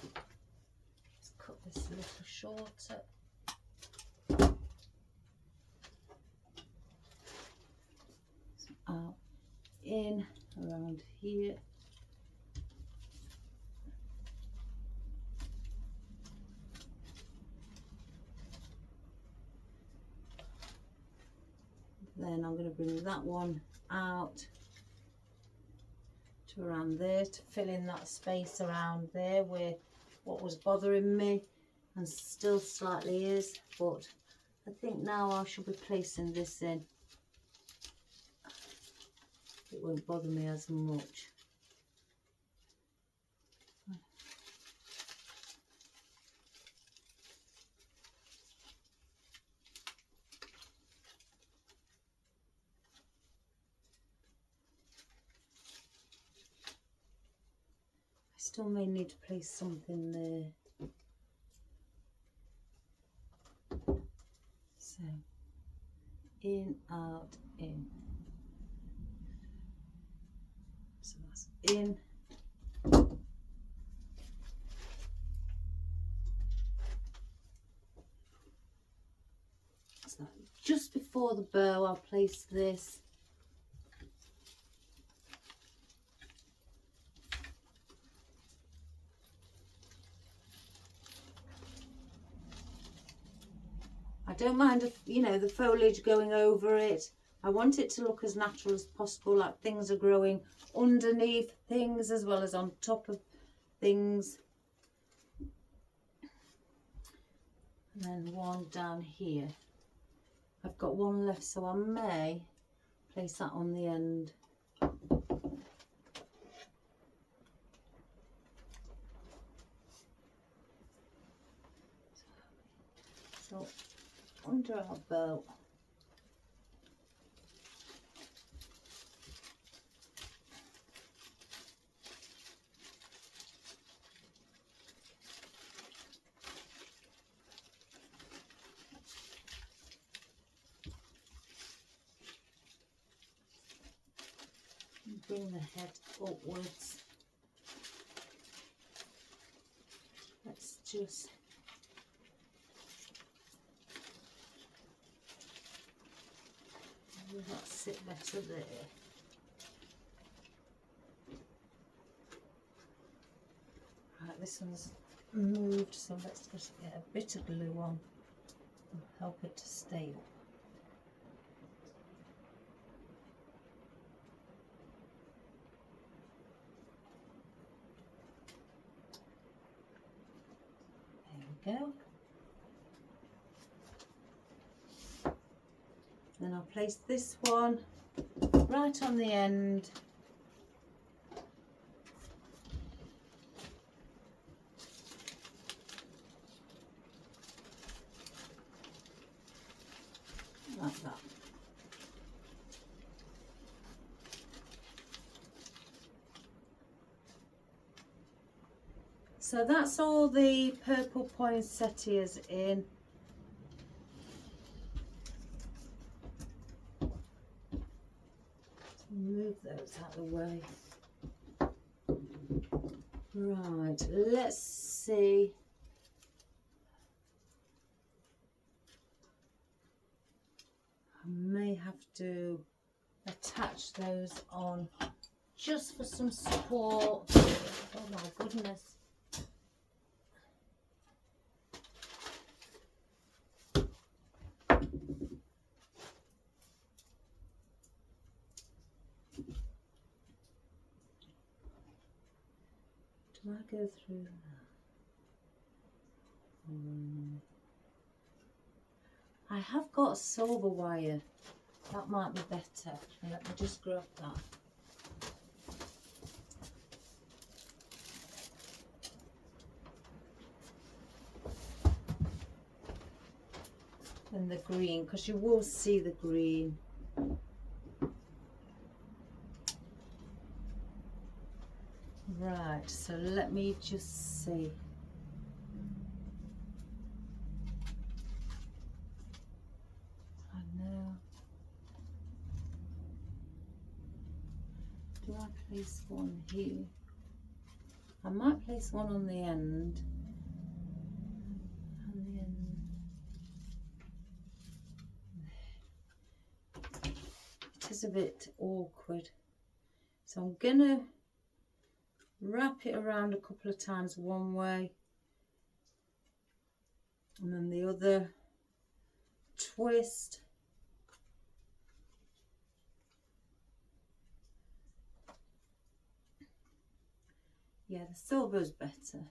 Let's cut this a little shorter. So out, in, around here. Then I'm going to bring that one out to around there to fill in that space around there where what was bothering me and still slightly is, but I think now I should be placing this in. It won't bother me as much. Still may need to place something there. So in, out, in. So that's in. So just before the bow, I'll place this. I don't mind if, you know, the foliage going over it. I want it to look as natural as possible, like things are growing underneath things as well as on top of things. And then one down here. I've got one left, so I may place that on the end. So under our bow. Bring the head upwards. Let's just will that sit better there? Right, this one's moved, so let's just get a bit of glue on and help it to stay up. There we go. Then I'll place this one right on the end. like that. So that's all the purple poinsettias in. Move those out of the way. Right, let's see. I may have to attach those on just for some support. Oh my goodness. Do I go through that? I have got silver wire. That might be better. Let me just grab that. And the green, because you will see the green. Right, so let me just see. I know. Do I place one here? I might place one on the end. On the end. It is a bit awkward. So I'm gonna wrap it around a couple of times one way and then the other, twist, yeah, the silver's better.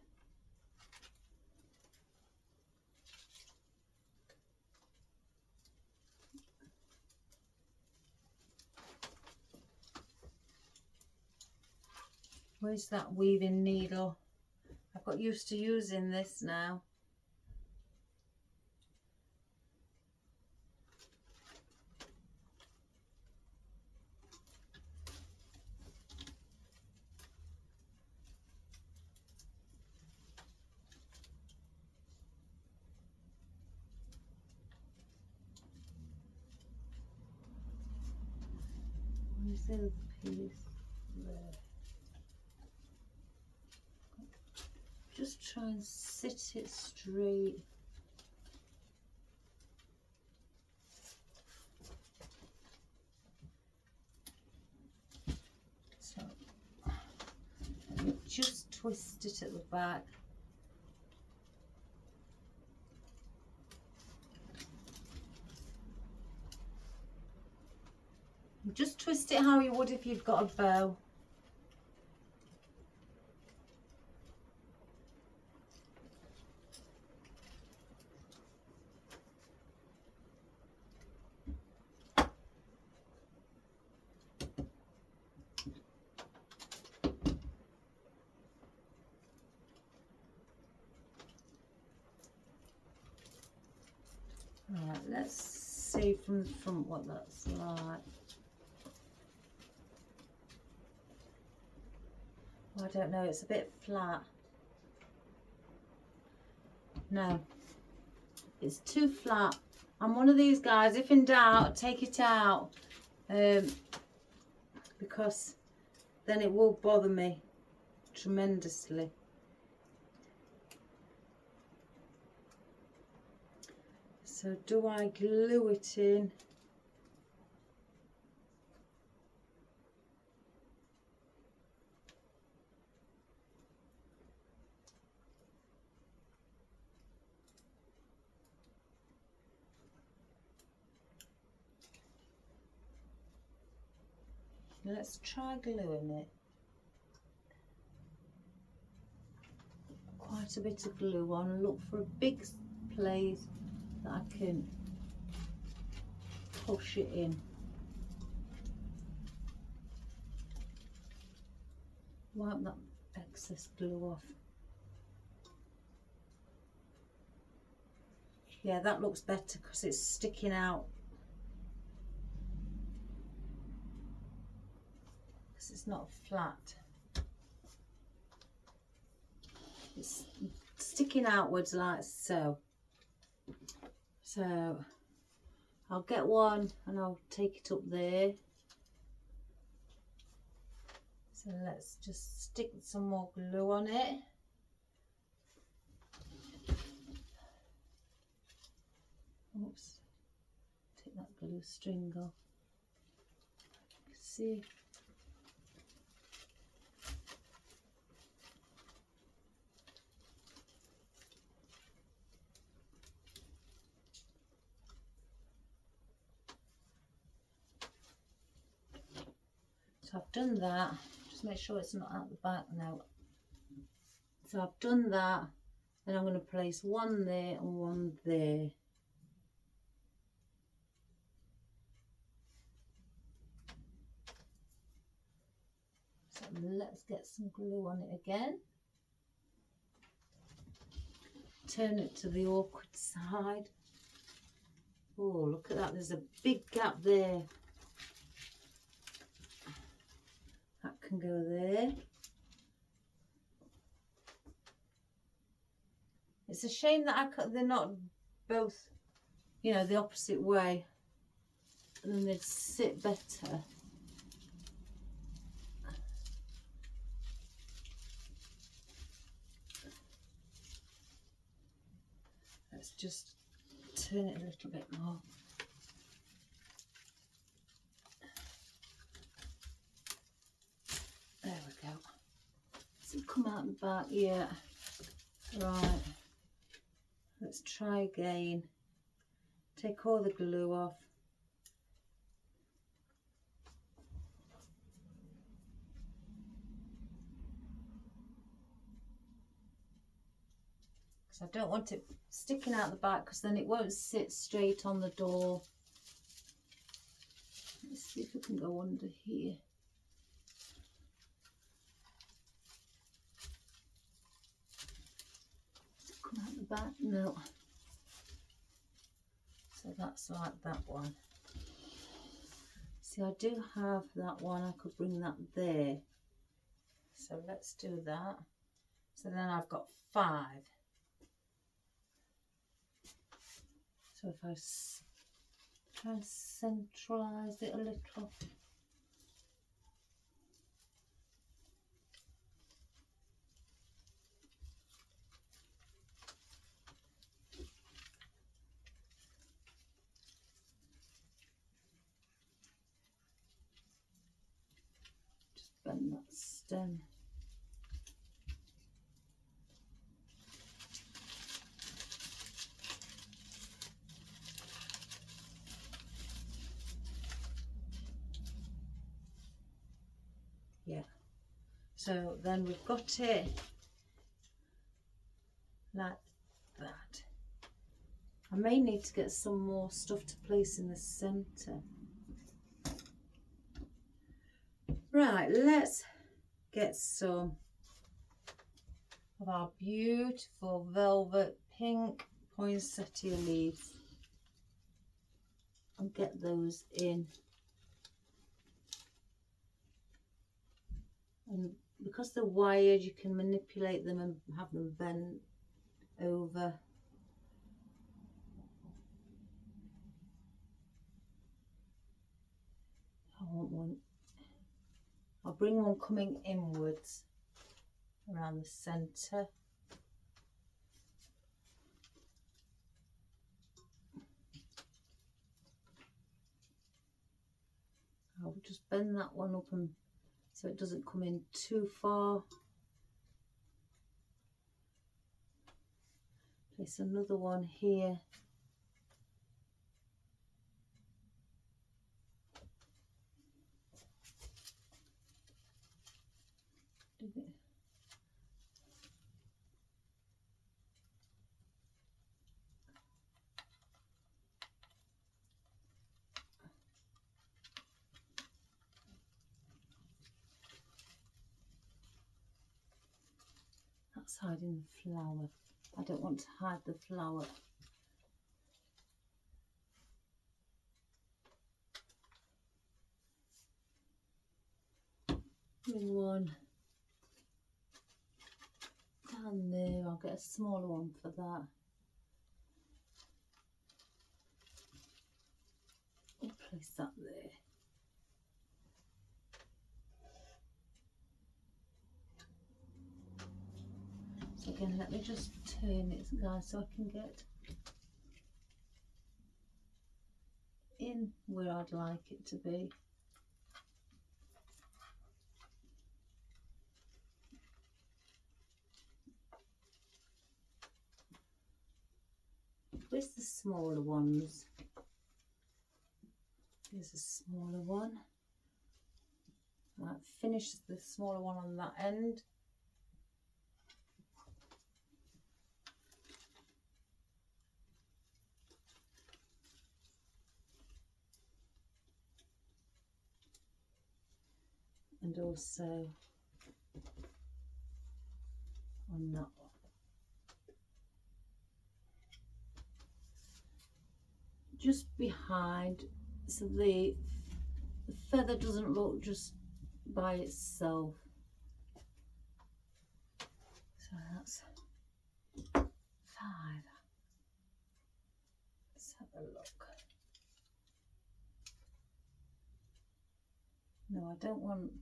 Where's that weaving needle? I've got used to using this now. Where's the other piece? There. Just try and sit it straight. So just twist it at the back. Just twist it how you would if you've got a bow. Right, let's see from the front what that's like. I don't know, it's a bit flat. No, it's too flat. I'm one of these guys, if in doubt, take it out. Because then it will bother me tremendously. So do I glue it in? Let's try gluing it. Quite a bit of glue on. Look for a big place that I can push it in. Wipe that excess glue off. Yeah, that looks better because it's sticking out not flat. It's sticking outwards like so. So I'll get one and I'll take it up there. So let's just stick some more glue on it. Oops, take that glue string off. See. So I've done that. Just make sure it's not at the back now. So I've done that. Then I'm going to place one there and one there. So let's get some glue on it again. Turn it to the awkward side. Oh, look at that. There's a big gap there. That can go there. It's a shame that they're not both, you know, the opposite way. And then they'd sit better. Let's just turn it a little bit more. There we go. Does it come out the back? Yeah. Right. Let's try again. Take all the glue off. Because I don't want it sticking out the back, because then it won't sit straight on the door. Let's see if we can go under here. Does it come out the back? No. So that's like that one. See, I do have that one. I could bring that there. So let's do that. So then I've got 5. So if I try and centralise it a little. Just bend that stem. Yeah, so then we've got it like that. I may need to get some more stuff to place in the centre. Right, let's get some of our beautiful velvet pink poinsettia leaves and get those in. And because they're wired, you can manipulate them and have them bent over. I want one. I'll bring one coming inwards around the centre. I'll just bend that one up and so it doesn't come in too far. Place another one here. That's hiding the flower. I don't want to hide the flower. bring one down there. I'll get a smaller one for that. I'll place that there. So again, let me just turn it, guys, so I can get in where I'd like it to be. Where's the smaller ones? Here's a smaller one. Right, finish the smaller one on that end. And also on that one. Just behind, so the feather doesn't look just by itself. So that's 5. Let's have a look. No, I don't want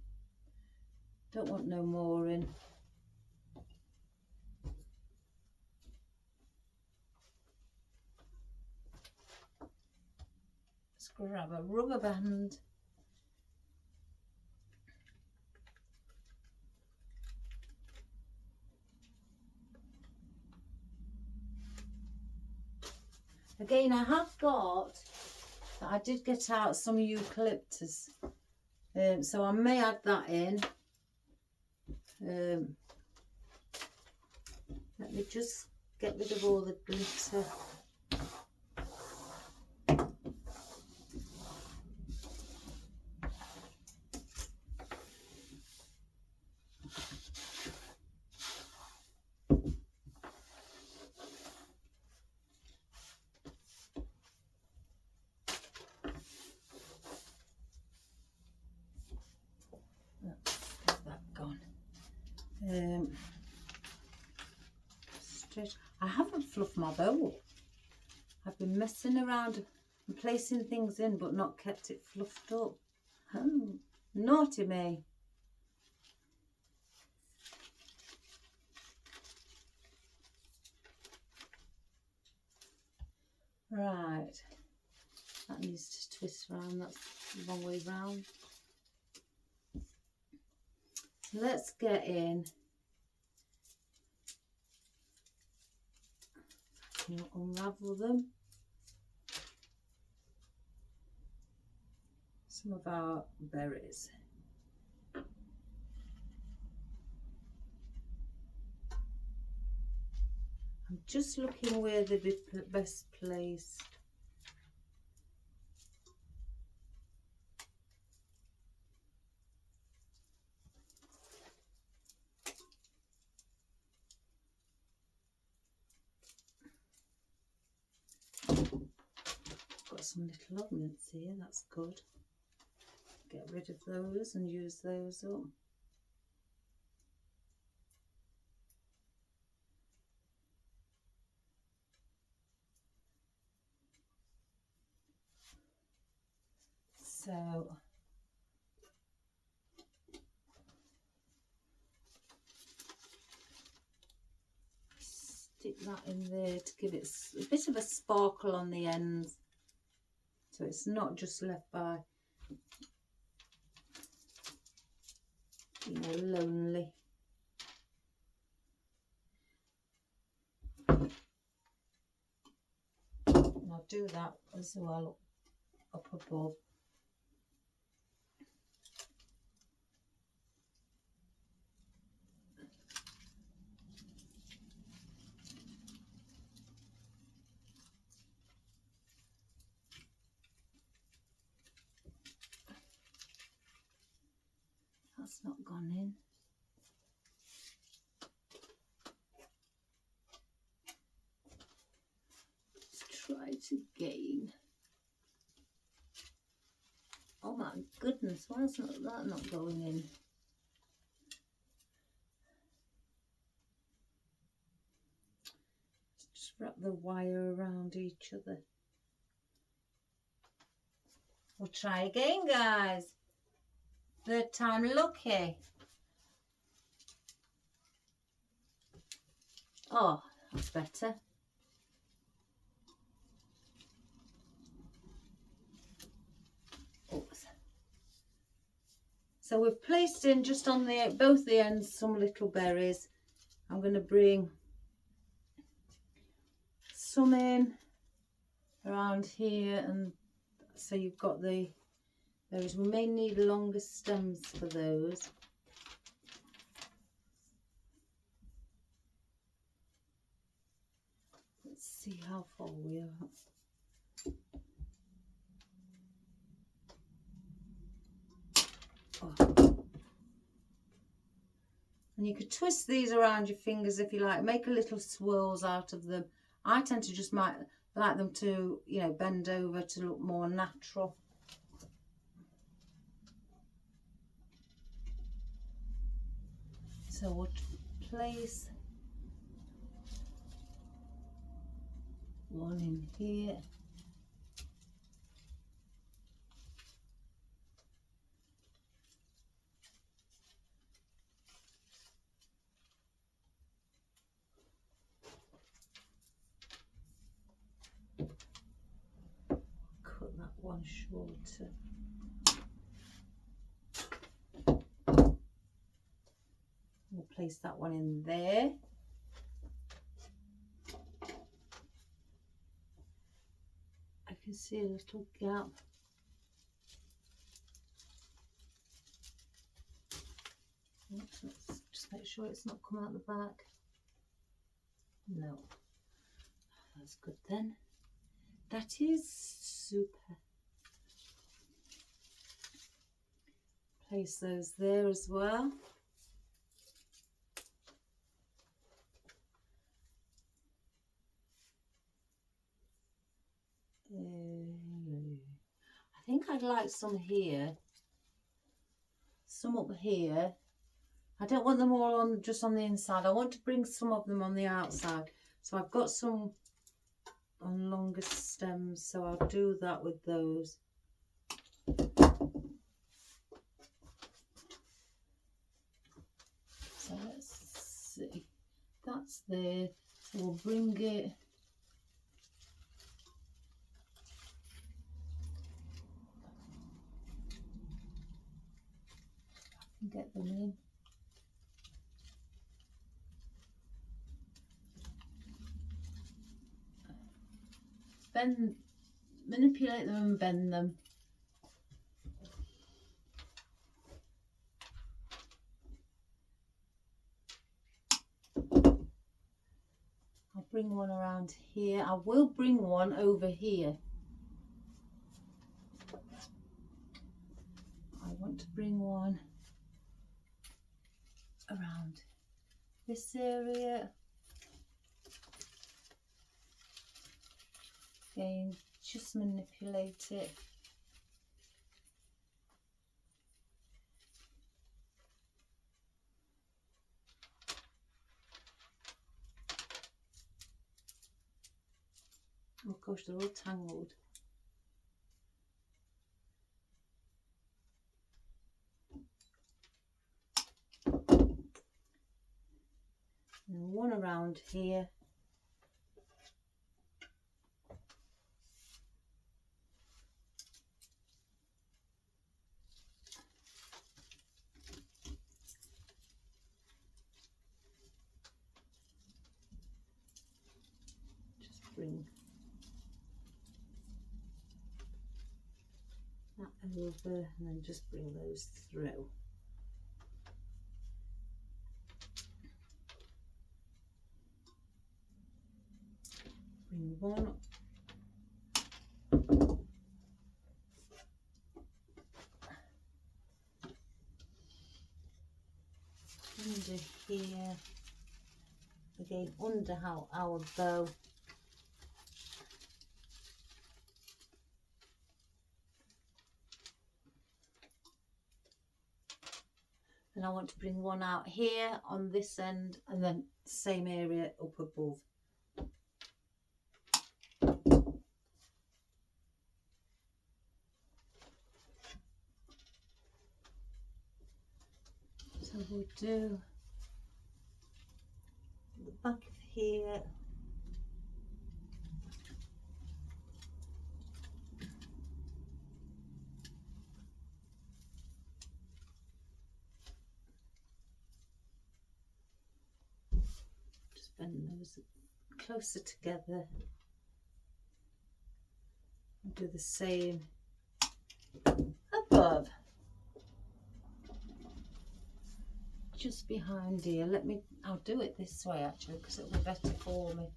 no more in. Let's grab a rubber band. Again, I did get out some eucalyptus, so I may add that in. Let me just get rid of all the glitter. I haven't fluffed my bowl. I've been messing around and placing things in but not kept it fluffed up. Oh, naughty me. Right, that needs to twist round, that's the wrong way round. So let's get in. Unravel them. Some of our berries. I'm just looking where they'd be best placed. Got some little ornaments here, that's good. Get rid of those and use those up. So stick that in there to give it a bit of a sparkle on the ends, so it's not just left by, you know, lonely. And I'll do that as well up above. That's not gone in. Let's try it again. Oh my goodness, why is that not going in? the wire around each other. We'll try again, guys. Third time lucky. Oh, that's better. Oops. So we've placed in just on the both the ends some little berries. I'm going to bring some in around here, and so you've got the berries. We may need longer stems for those. Let's see how far we are. Oh. And you could twist these around your fingers if you like, make a little swirls out of them. I tend to just like them to, you know, bend over to look more natural. So we'll place one in here. Cut that one shorter. We'll place that one in there. I can see a little gap. Oops, let's just make sure it's not come out the back. No. That's good then. That is super. Place those there as well. I think I'd like some here, some up here. I don't want them all on just on the inside. I want to bring some of them on the outside. So I've got some on longer stems, so I'll do that with those. So let's see, that's there. So we'll bring it. Get them in. Bend, manipulate them and bend them. I'll bring one around here. I will bring one over here. I want to bring one around this area. Again, just manipulate it. Oh gosh, they're all tangled. And one around here. Just bring that over and then just bring those through. Bring one under here, again under our bow. And I want to bring one out here on this end and then same area up above. So we'll do the back of here. Just bend those closer together. And do the same above. Just behind here. I'll do it this way actually because it'll be better for me.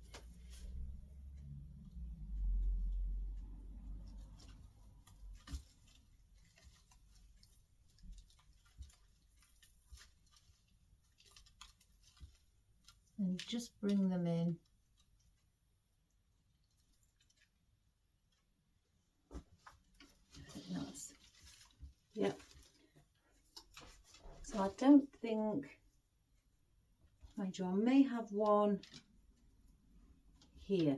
And just bring them in. I think that's, yep. So I don't think, mind you, I may have one here.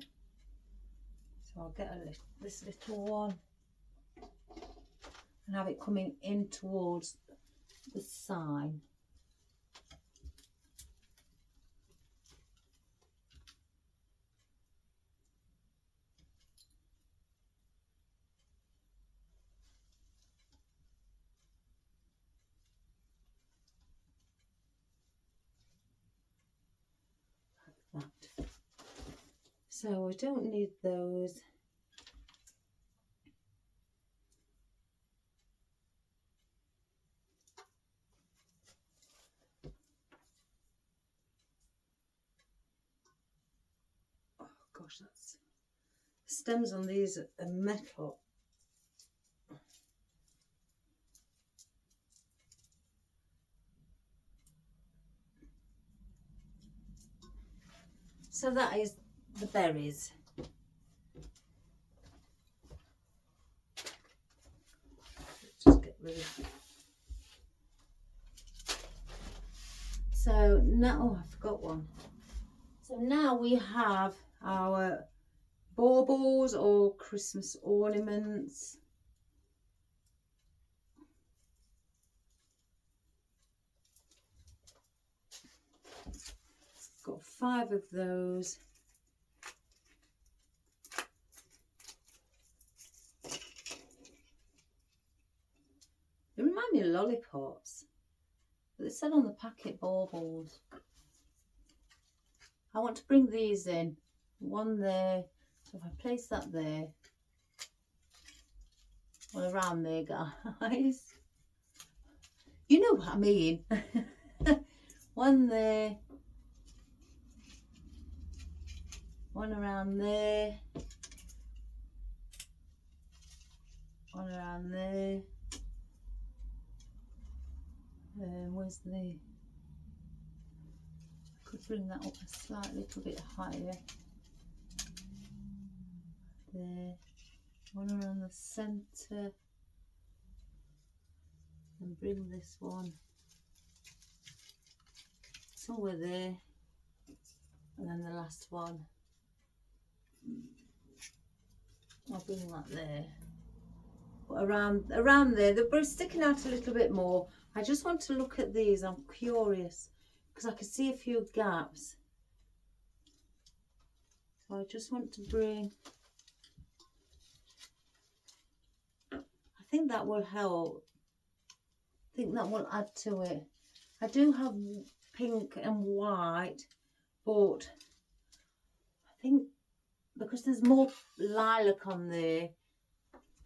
So I'll get this little one and have it coming in towards the sign. Like that. So we don't need those. Oh gosh, that's stems on these are metal. So that is the berries. Just get rid of it. So now, oh, I forgot one. So now we have our baubles or Christmas ornaments. Got 5 of those. They remind me of lollipops, but they said on the packet baubles. I want to bring these in, one there, so if I place that there, well around there guys, you know what I mean. One there, one around there, one around there, where's the, could bring that up a slight little bit higher, there, one around the centre, and bring this one somewhere there, and then the last one, I'll bring that there. But around there, they're both sticking out a little bit more. I just want to look at these, I'm curious, because I can see a few gaps. So I just want to bring, I think that will help. I think that will add to it. I do have pink and white, but I think because there's more lilac on there,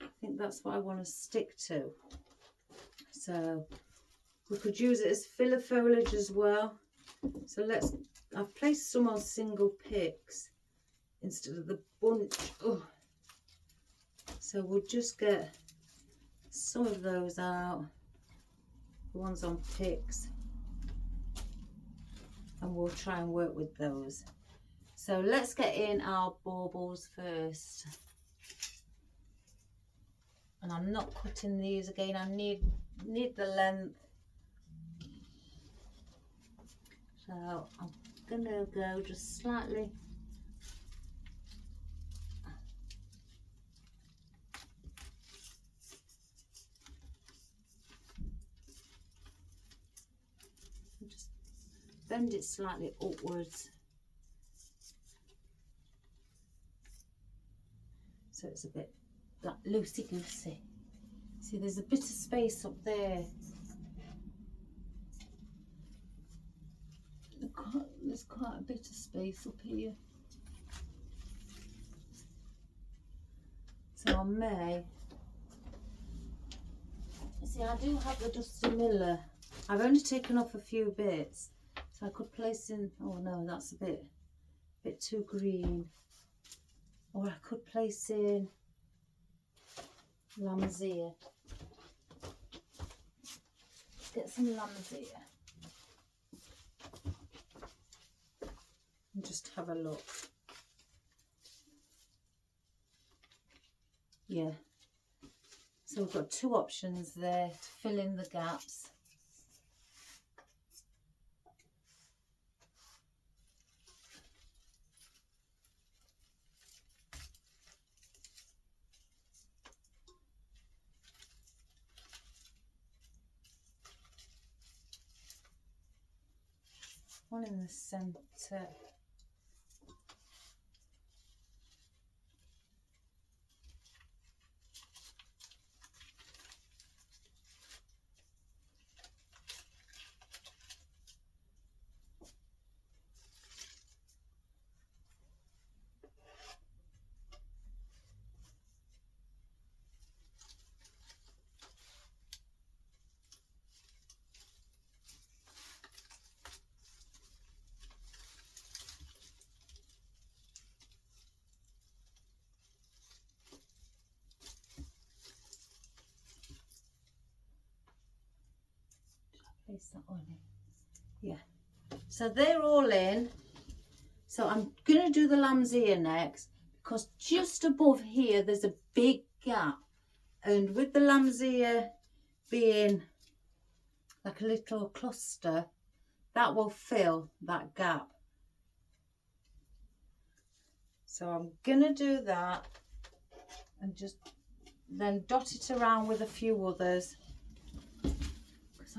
I think that's what I want to stick to. So we could use it as filler foliage as well. So I've placed some on single picks instead of the bunch. Oh. So we'll just get some of those out, the ones on picks, and we'll try and work with those. So let's get in our baubles first. And I'm not cutting these again, I need the length. So I'm gonna go just slightly bend it slightly upwards. So it's a bit like loosey-goosey. See, there's a bit of space up there. There's quite a bit of space up here. So I may, see, I do have the Dusty Miller. I've only taken off a few bits, so I could place in, oh no, that's a bit too green. Or I could place in lamb's ear. Let's get some lamb's ear. And just have a look. Yeah. So we've got two options there to fill in the gaps. One in the centre. Place that on in. Yeah. So they're all in. So I'm going to do the lamb's ear next, because just above here there's a big gap, and with the lamb's ear being like a little cluster, that will fill that gap. So I'm going to do that and just then dot it around with a few others, because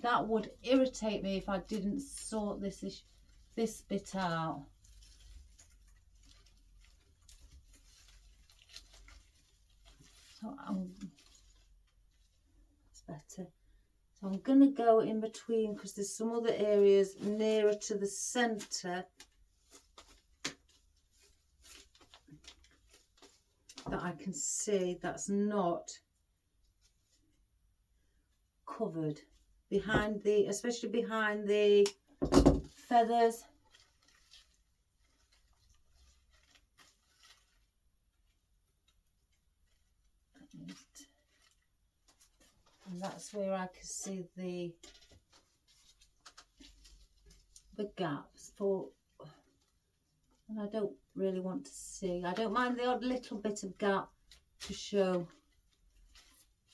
that would irritate me if I didn't sort this bit out. So that's better. So I'm going to go in between, because there's some other areas nearer to the centre that I can see that's not covered behind the, especially behind the feathers. And that's where I can see the gaps for, and I don't really want to see, I don't mind the odd little bit of gap to show,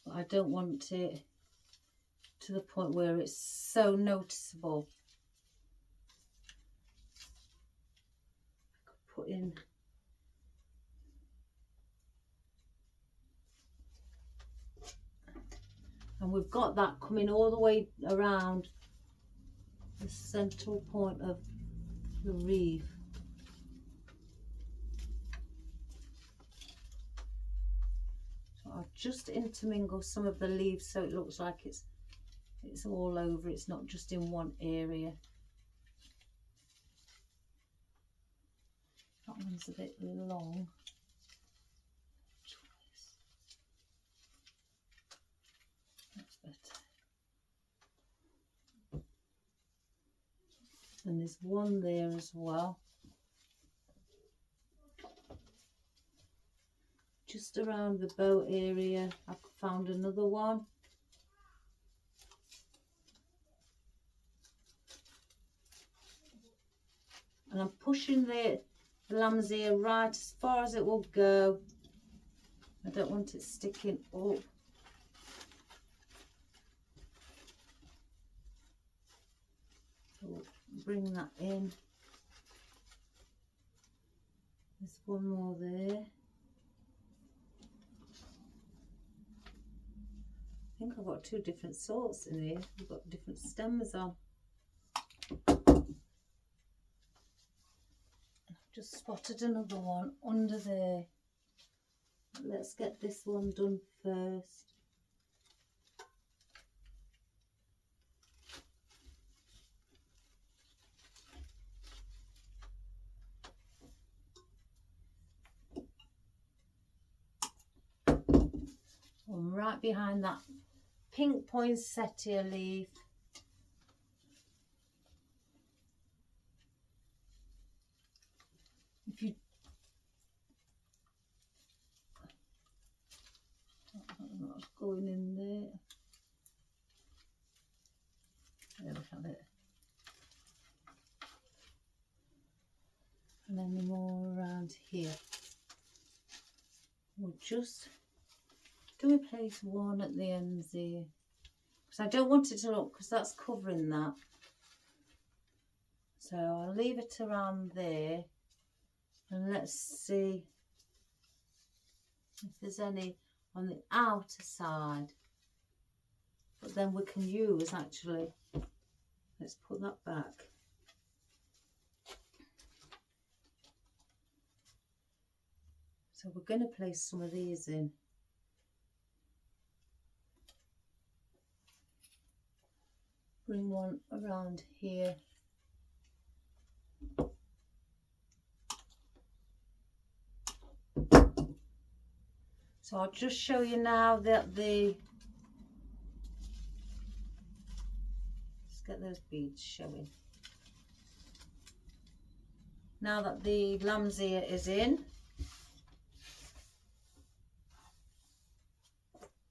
but I don't want it to the point where it's so noticeable. I could put in and we've got that coming all the way around the central point of the wreath. So I'll just intermingle some of the leaves so it looks like it's all over, it's not just in one area. That one's a bit long. That's better. And there's one there as well. Just around the bow area, I found another one. And I'm pushing the lamb's ear right as far as it will go. I don't want it sticking up. So we'll bring that in. There's one more there. I think I've got two different sorts in here. We've got different stems on. just spotted another one under there. Let's get this one done first. And right behind that pink poinsettia leaf. If you I don't know what's going in there. There we have it. And then more around here. We'll just do a place one at the ends here. Because I don't want it to look, because that's covering that. So I'll leave it around there. And let's see if there's any on the outer side. But then we can use actually, let's put that back. So we're going to place some of these in. Bring one around here. So I'll just show you now that let's get those beads showing. Now that the lamb's ear is in.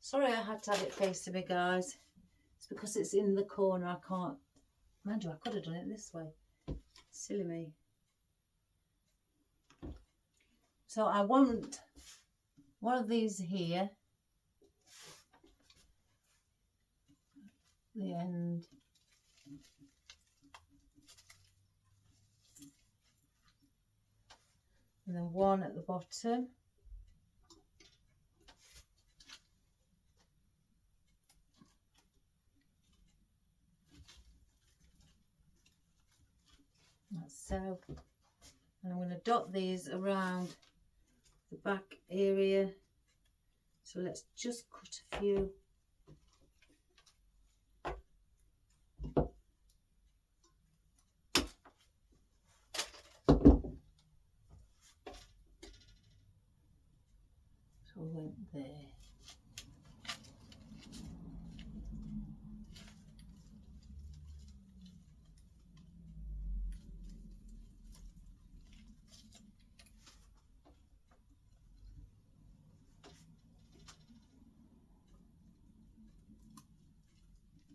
Sorry I had to have it facing me, guys. It's because it's in the corner, I can't. Mind you, I could have done it this way. Silly me. So I want one of these here. The end. And then one at the bottom. That's so. And I'm going to dot these around the back area. So let's just cut a few. So I went there.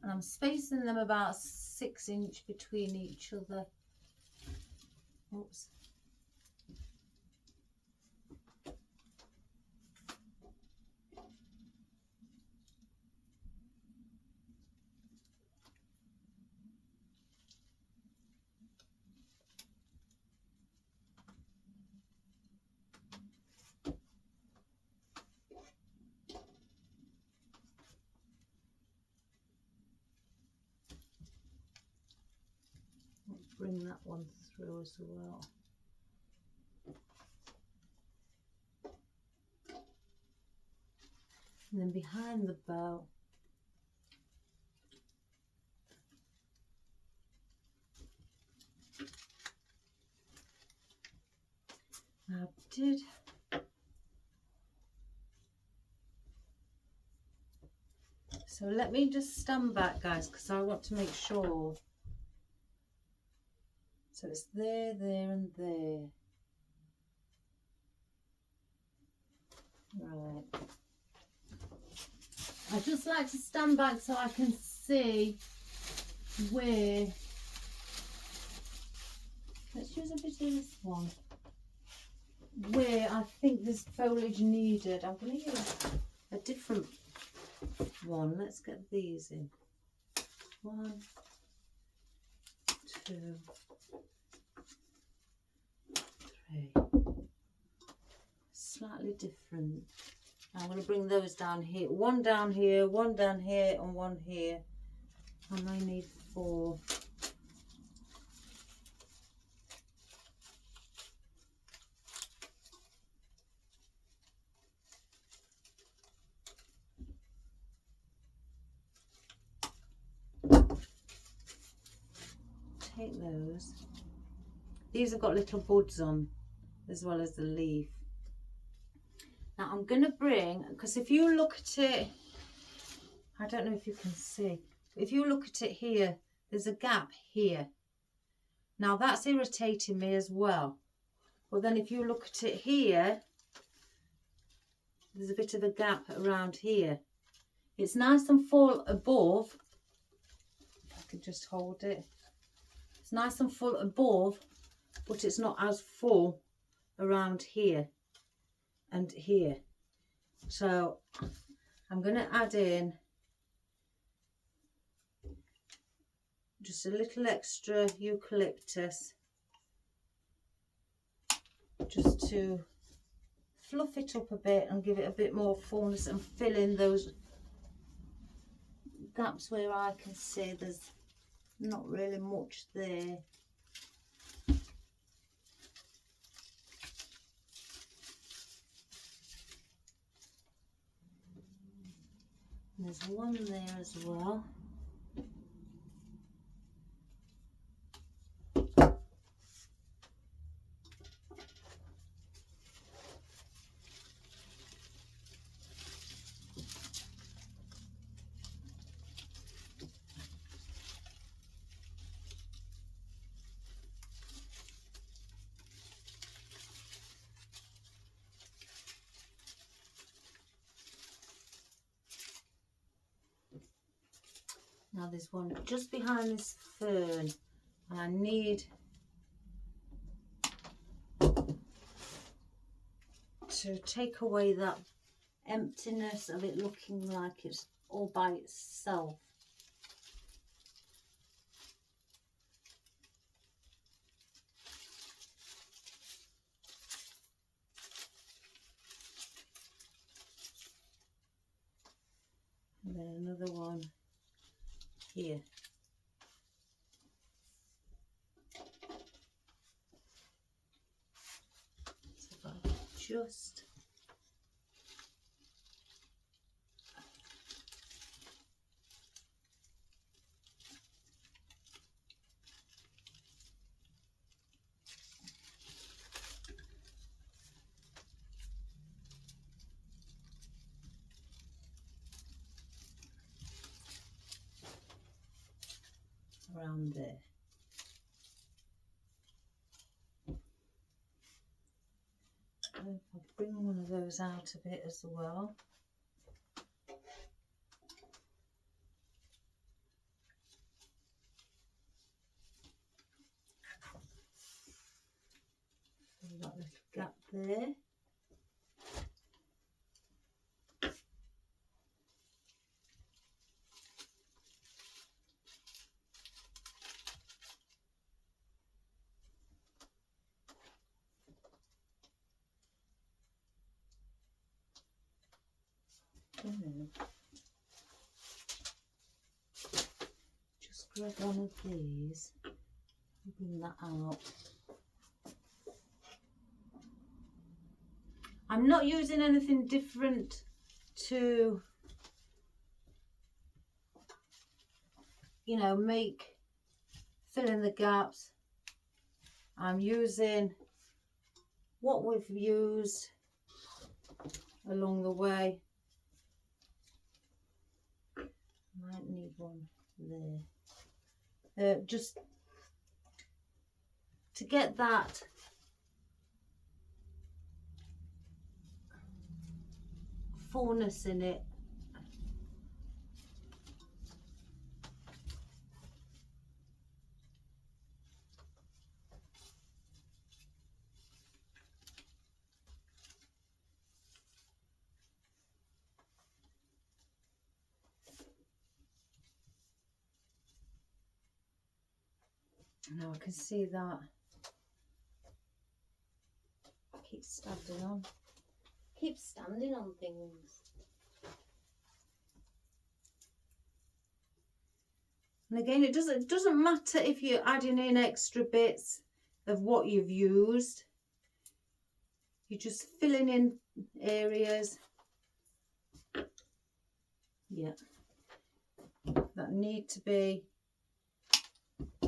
And I'm spacing them about 6 inches between each other. Oops. Bring that one through as well. And then behind the bow, I did so let me just stand back, guys, because I want to make sure. So it's there, there and there. Right. I just like to stand back so I can see where. Let's use a bit of this one. Where I think there's foliage needed. I'm going to use a different one. Let's get these in. 1, 2, 3. Slightly different. I'm going to bring those down here. One down here, one down here, and one here. And I need 4. take those. These have got little buds on as well as the leaf. Now I'm going to bring, because if you look at it, I don't know if you can see, if you look at it here, there's a gap here. Now that's irritating me as well. But then if you look at it here, there's a bit of a gap around here. It's nice and full above. If I can just hold it. It's nice and full above, but it's not as full around here and here. So I'm going to add in just a little extra eucalyptus just to fluff it up a bit and give it a bit more fullness and fill in those gaps where I can see there's not really much there. And there's one there as well. Now there's one just behind this fern, and I need to take away that emptiness of it looking like it's all by itself. And then another one here. So if I just around there. And I'll bring one of those out a bit as well. Fill that little gap there. Just grab one of these and bring that out. I'm not using anything different to, you know, fill in the gaps. I'm using what we've used along the way. Might need one there. Just to get that fullness in it. Now I can see that keep standing on things. And again, it doesn't matter if you're adding in extra bits of what you've used. You're just filling in areas, yeah, that need to be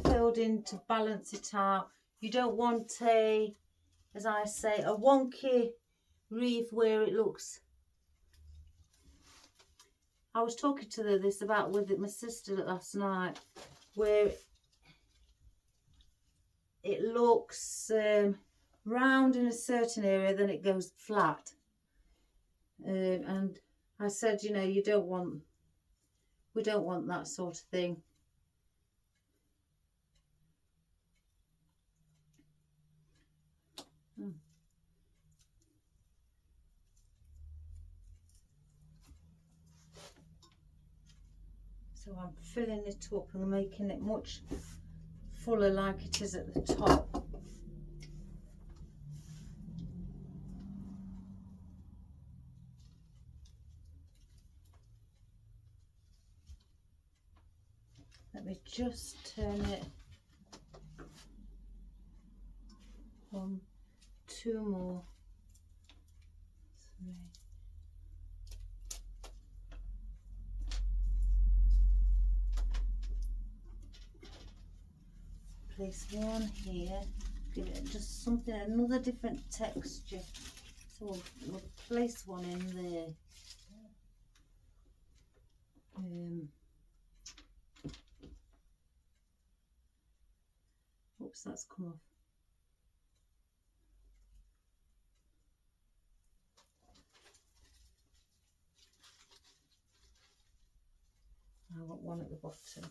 filled filled in to balance it out. You don't want a, as I say, a wonky wreath where it looks. I was talking to this about with my sister last night, where it looks round in a certain area, then it goes flat. And I said, you know, we don't want that sort of thing. So I'm filling it up and making it much fuller like it is at the top. Let me just turn it. 1, 2 more. 3. Place one here. Give it just something, another different texture. So we'll place one in there. Oops, that's come off. I want one at the bottom.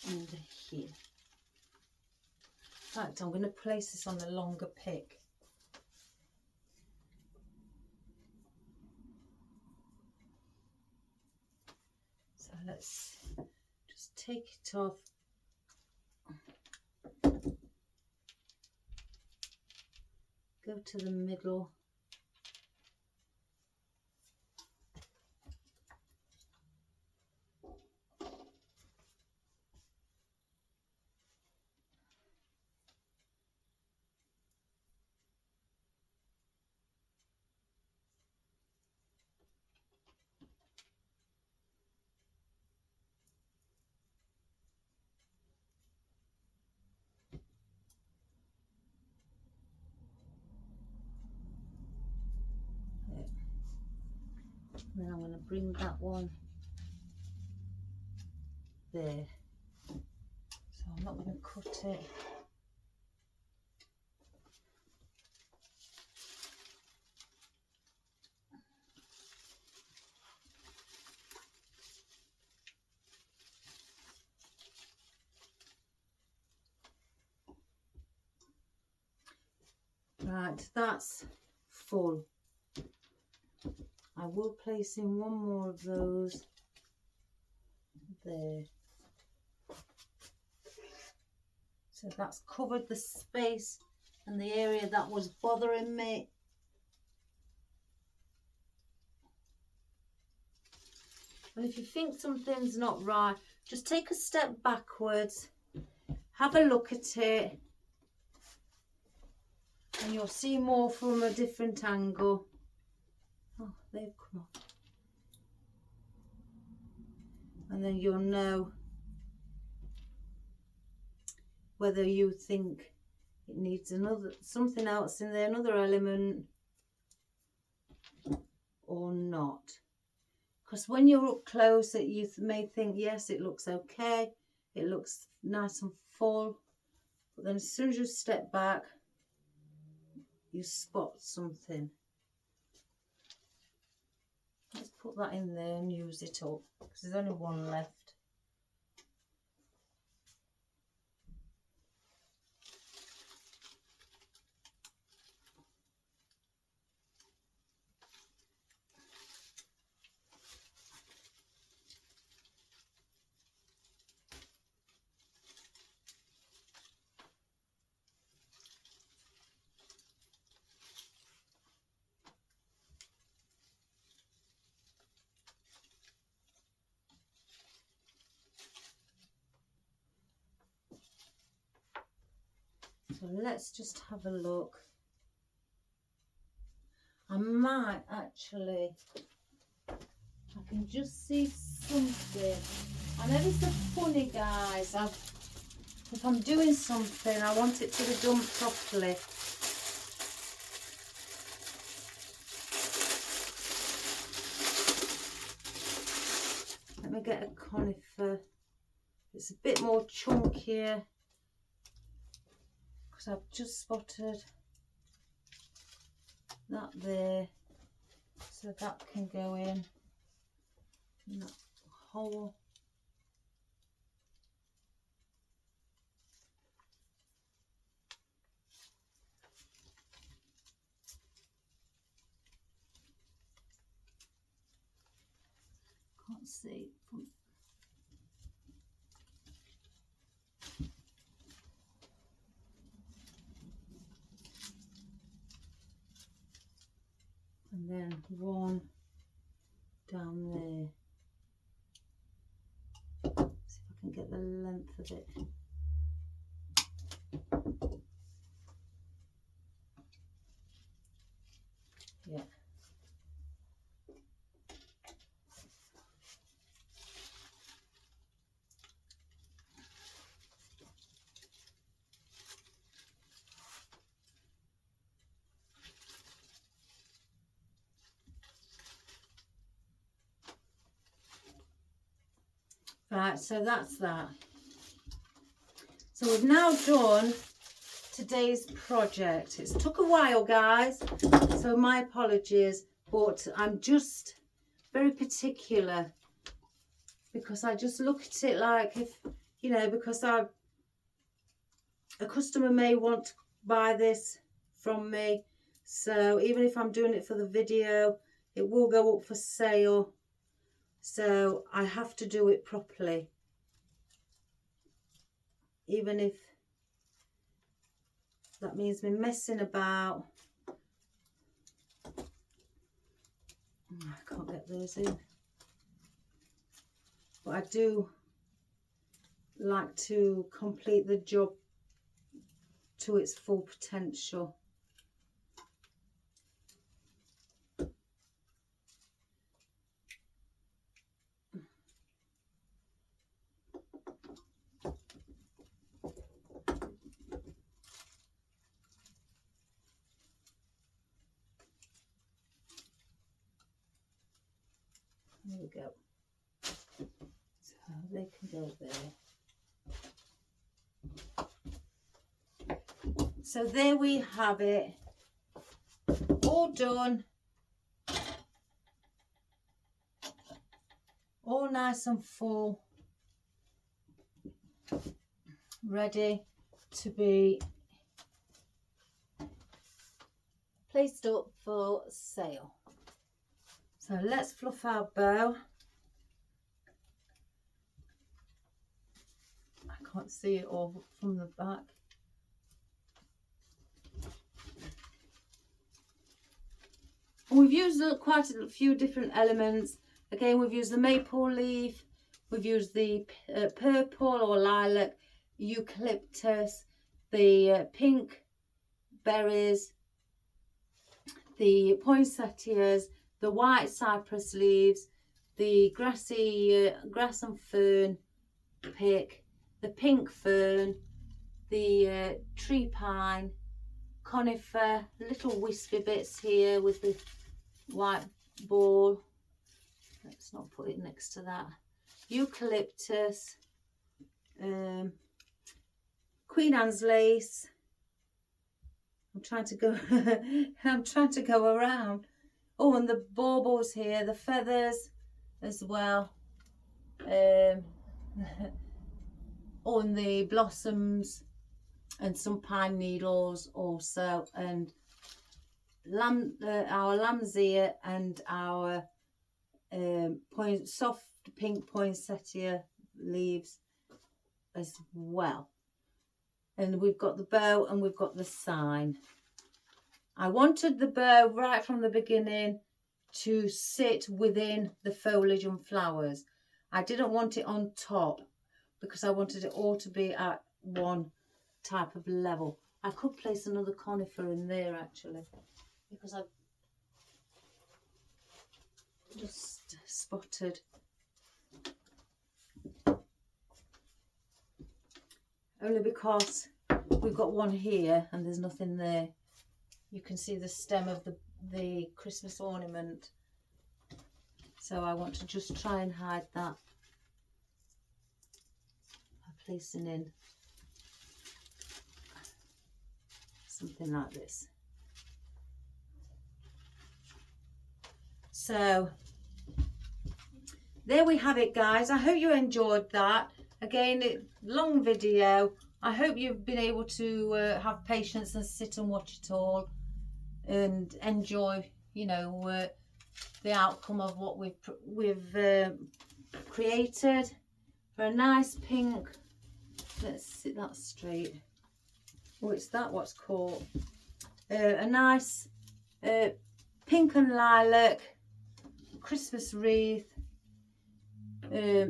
Under here. In fact, I'm going to place this on the longer pick. So let's just take it off. Go to the middle. Then I'm going to bring that one there. So I'm not going to cut it. Right, that's full. I will place in one more of those there. So that's covered the space and the area that was bothering me. And if you think something's not right, just take a step backwards, have a look at it, and you'll see more from a different angle. Oh, they've come off. And then you'll know whether you think it needs something else in there, another element, or not. Because when you're up close, you may think, yes, it looks okay, it looks nice and full, but then as soon as you step back, you spot something. Let's put that in there and use it up, because there's only one left. So let's just have a look. I might actually, I can just see something. And ever so funny, guys. If I'm doing something, I want it to be done properly. Let me get a conifer. It's a bit more chunkier because I've just spotted that there, so that can go in that hole. Can't see. And then one down there. See if I can get the length of it. Yeah. Right, so that's that. So we've now done today's project. It's took a while, guys, so my apologies, but I'm just very particular because I just look at it like, if you know, because a customer may want to buy this from me, so even if I'm doing it for the video, it will go up for sale. So I have to do it properly, even if that means me messing about. I can't get those in, but I do like to complete the job to its full potential. There we go. So they can go there. So there we have it, all done, all nice and full, ready to be placed up for sale. So let's fluff our bow. I can't see it all from the back. We've used quite a few different elements. Again, we've used the maple leaf, we've used the purple or lilac, eucalyptus, the pink berries, the poinsettias, the white cypress leaves, the grassy grass and fern pick, the pink fern, the tree pine, conifer, little wispy bits here with the white ball. Let's not put it next to that. Eucalyptus, Queen Anne's lace. I'm trying to go. I'm trying to go around. Oh, and the baubles here, the feathers as well. Oh, and the blossoms and some pine needles also, and our lamb's ear and our soft pink poinsettia leaves as well. And we've got the bow and we've got the sign. I wanted the bow right from the beginning to sit within the foliage and flowers. I didn't want it on top because I wanted it all to be at one type of level. I could place another conifer in there actually, because I've just spotted. Only because we've got one here and there's nothing there. You can see the stem of the Christmas ornament. So I want to just try and hide that by placing in something like this. So there we have it, guys. I hope you enjoyed that. Again, long video. I hope you've been able to have patience and sit and watch it all and enjoy, you know, the outcome of what we've created for a nice pink. Let's sit that straight. Oh, it's that what's called a nice pink and lilac Christmas wreath to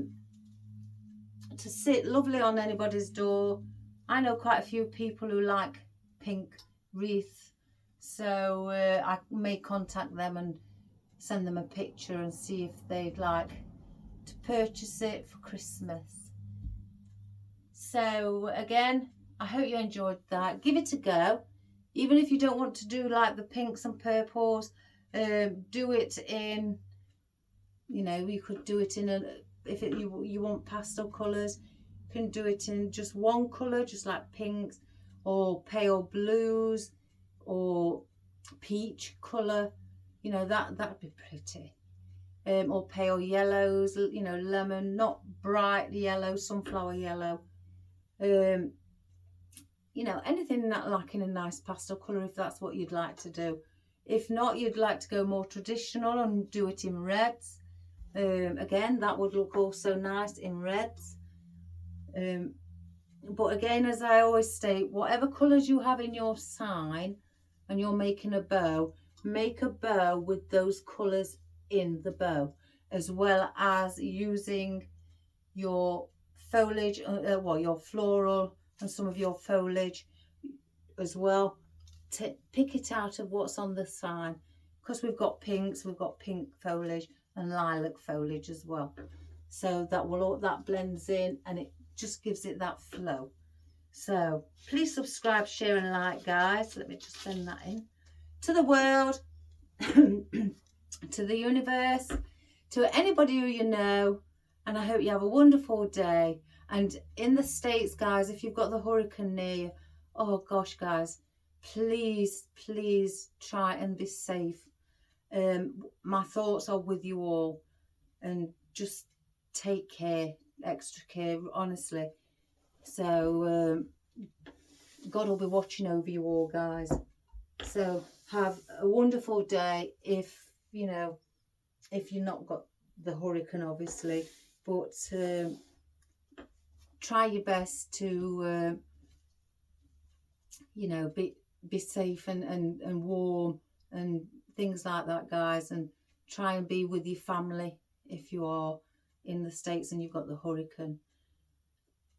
sit lovely on anybody's door. I know quite a few people who like pink wreaths, so I may contact them and send them a picture and see if they'd like to purchase it for Christmas. So again, I hope you enjoyed that. Give it a go. Even if you don't want to do like the pinks and purples, do it in, you know, you could do it in a, if you want pastel colours, you can do it in just one colour, just like pinks or pale blues or peach colour. You know, that'd be pretty. Or pale yellows, you know, lemon, not bright yellow, sunflower yellow. You know, anything that like in a nice pastel colour, if that's what you'd like to do. If not, you'd like to go more traditional and do it in reds. Again, that would look also nice in reds. But again, as I always state, whatever colours you have in your sign and you're making a bow, make a bow with those colours in the bow, as well as using your foliage, well, your floral and some of your foliage as well, to pick it out of what's on the sign, because we've got pinks, we've got pink foliage and lilac foliage as well. So that blends in and it just gives it that flow. So please subscribe, share and like, guys. Let me just send that in to the world, to the universe, to anybody who you know, and I hope you have a wonderful day. And in the States, guys, if you've got the hurricane near you, oh gosh, guys, please try and be safe. My thoughts are with you all, and just take care, extra care, honestly. So God will be watching over you all, guys. So have a wonderful day. If you know, if you've not got the hurricane, obviously, but try your best to you know, be safe and warm and things like that, guys, and try and be with your family if you are in the States and you've got the hurricane.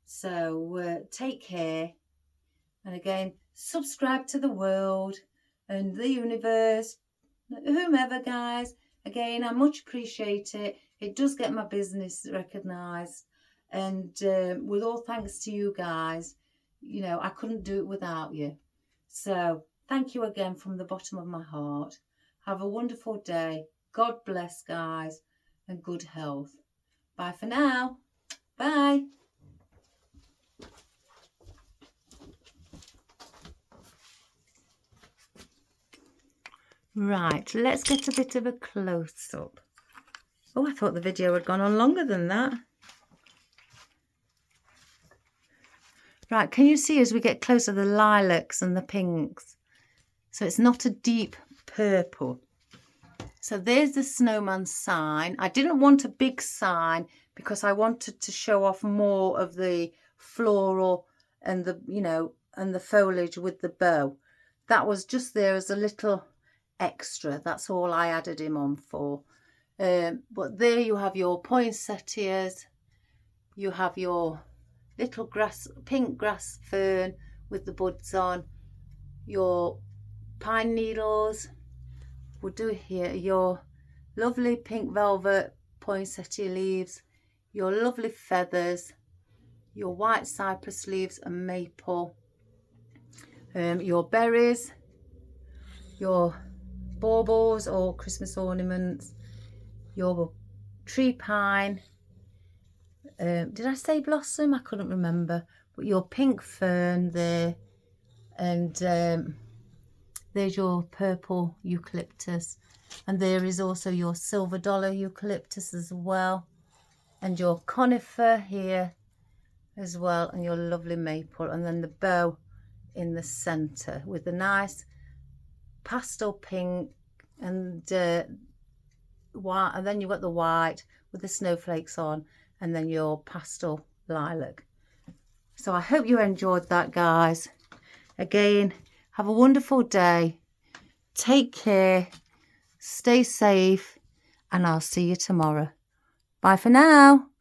So take care, and again, subscribe to the world and the universe, whomever, guys. Again, I much appreciate it. It does get my business recognised, and with all thanks to you guys, you know, I couldn't do it without you. So thank you again from the bottom of my heart. Have a wonderful day. God bless, guys, and good health. Bye for now. Bye. Right, let's get a bit of a close-up. Oh, I thought the video had gone on longer than that. Right, can you see as we get closer the lilacs and the pinks? So it's not a deep purple. So there's the snowman sign. I didn't want a big sign because I wanted to show off more of the floral and the, you know, and the foliage with the bow. That was just there as a little extra. That's all I added him on for. But there you have your poinsettias. You have your little pink grass fern with the buds on, your pine needles. We'll do here your lovely pink velvet poinsettia leaves, your lovely feathers, your white cypress leaves and maple, your berries, your baubles or Christmas ornaments, your tree pine, did I say blossom? I couldn't remember, but your pink fern there, and there's your purple eucalyptus, and there is also your silver dollar eucalyptus as well, and your conifer here as well, and your lovely maple, and then the bow in the center with the nice pastel pink and white, and then you've got the white with the snowflakes on, and then your pastel lilac. So I hope you enjoyed that, guys. Again, have a wonderful day, take care, stay safe, and I'll see you tomorrow. Bye for now.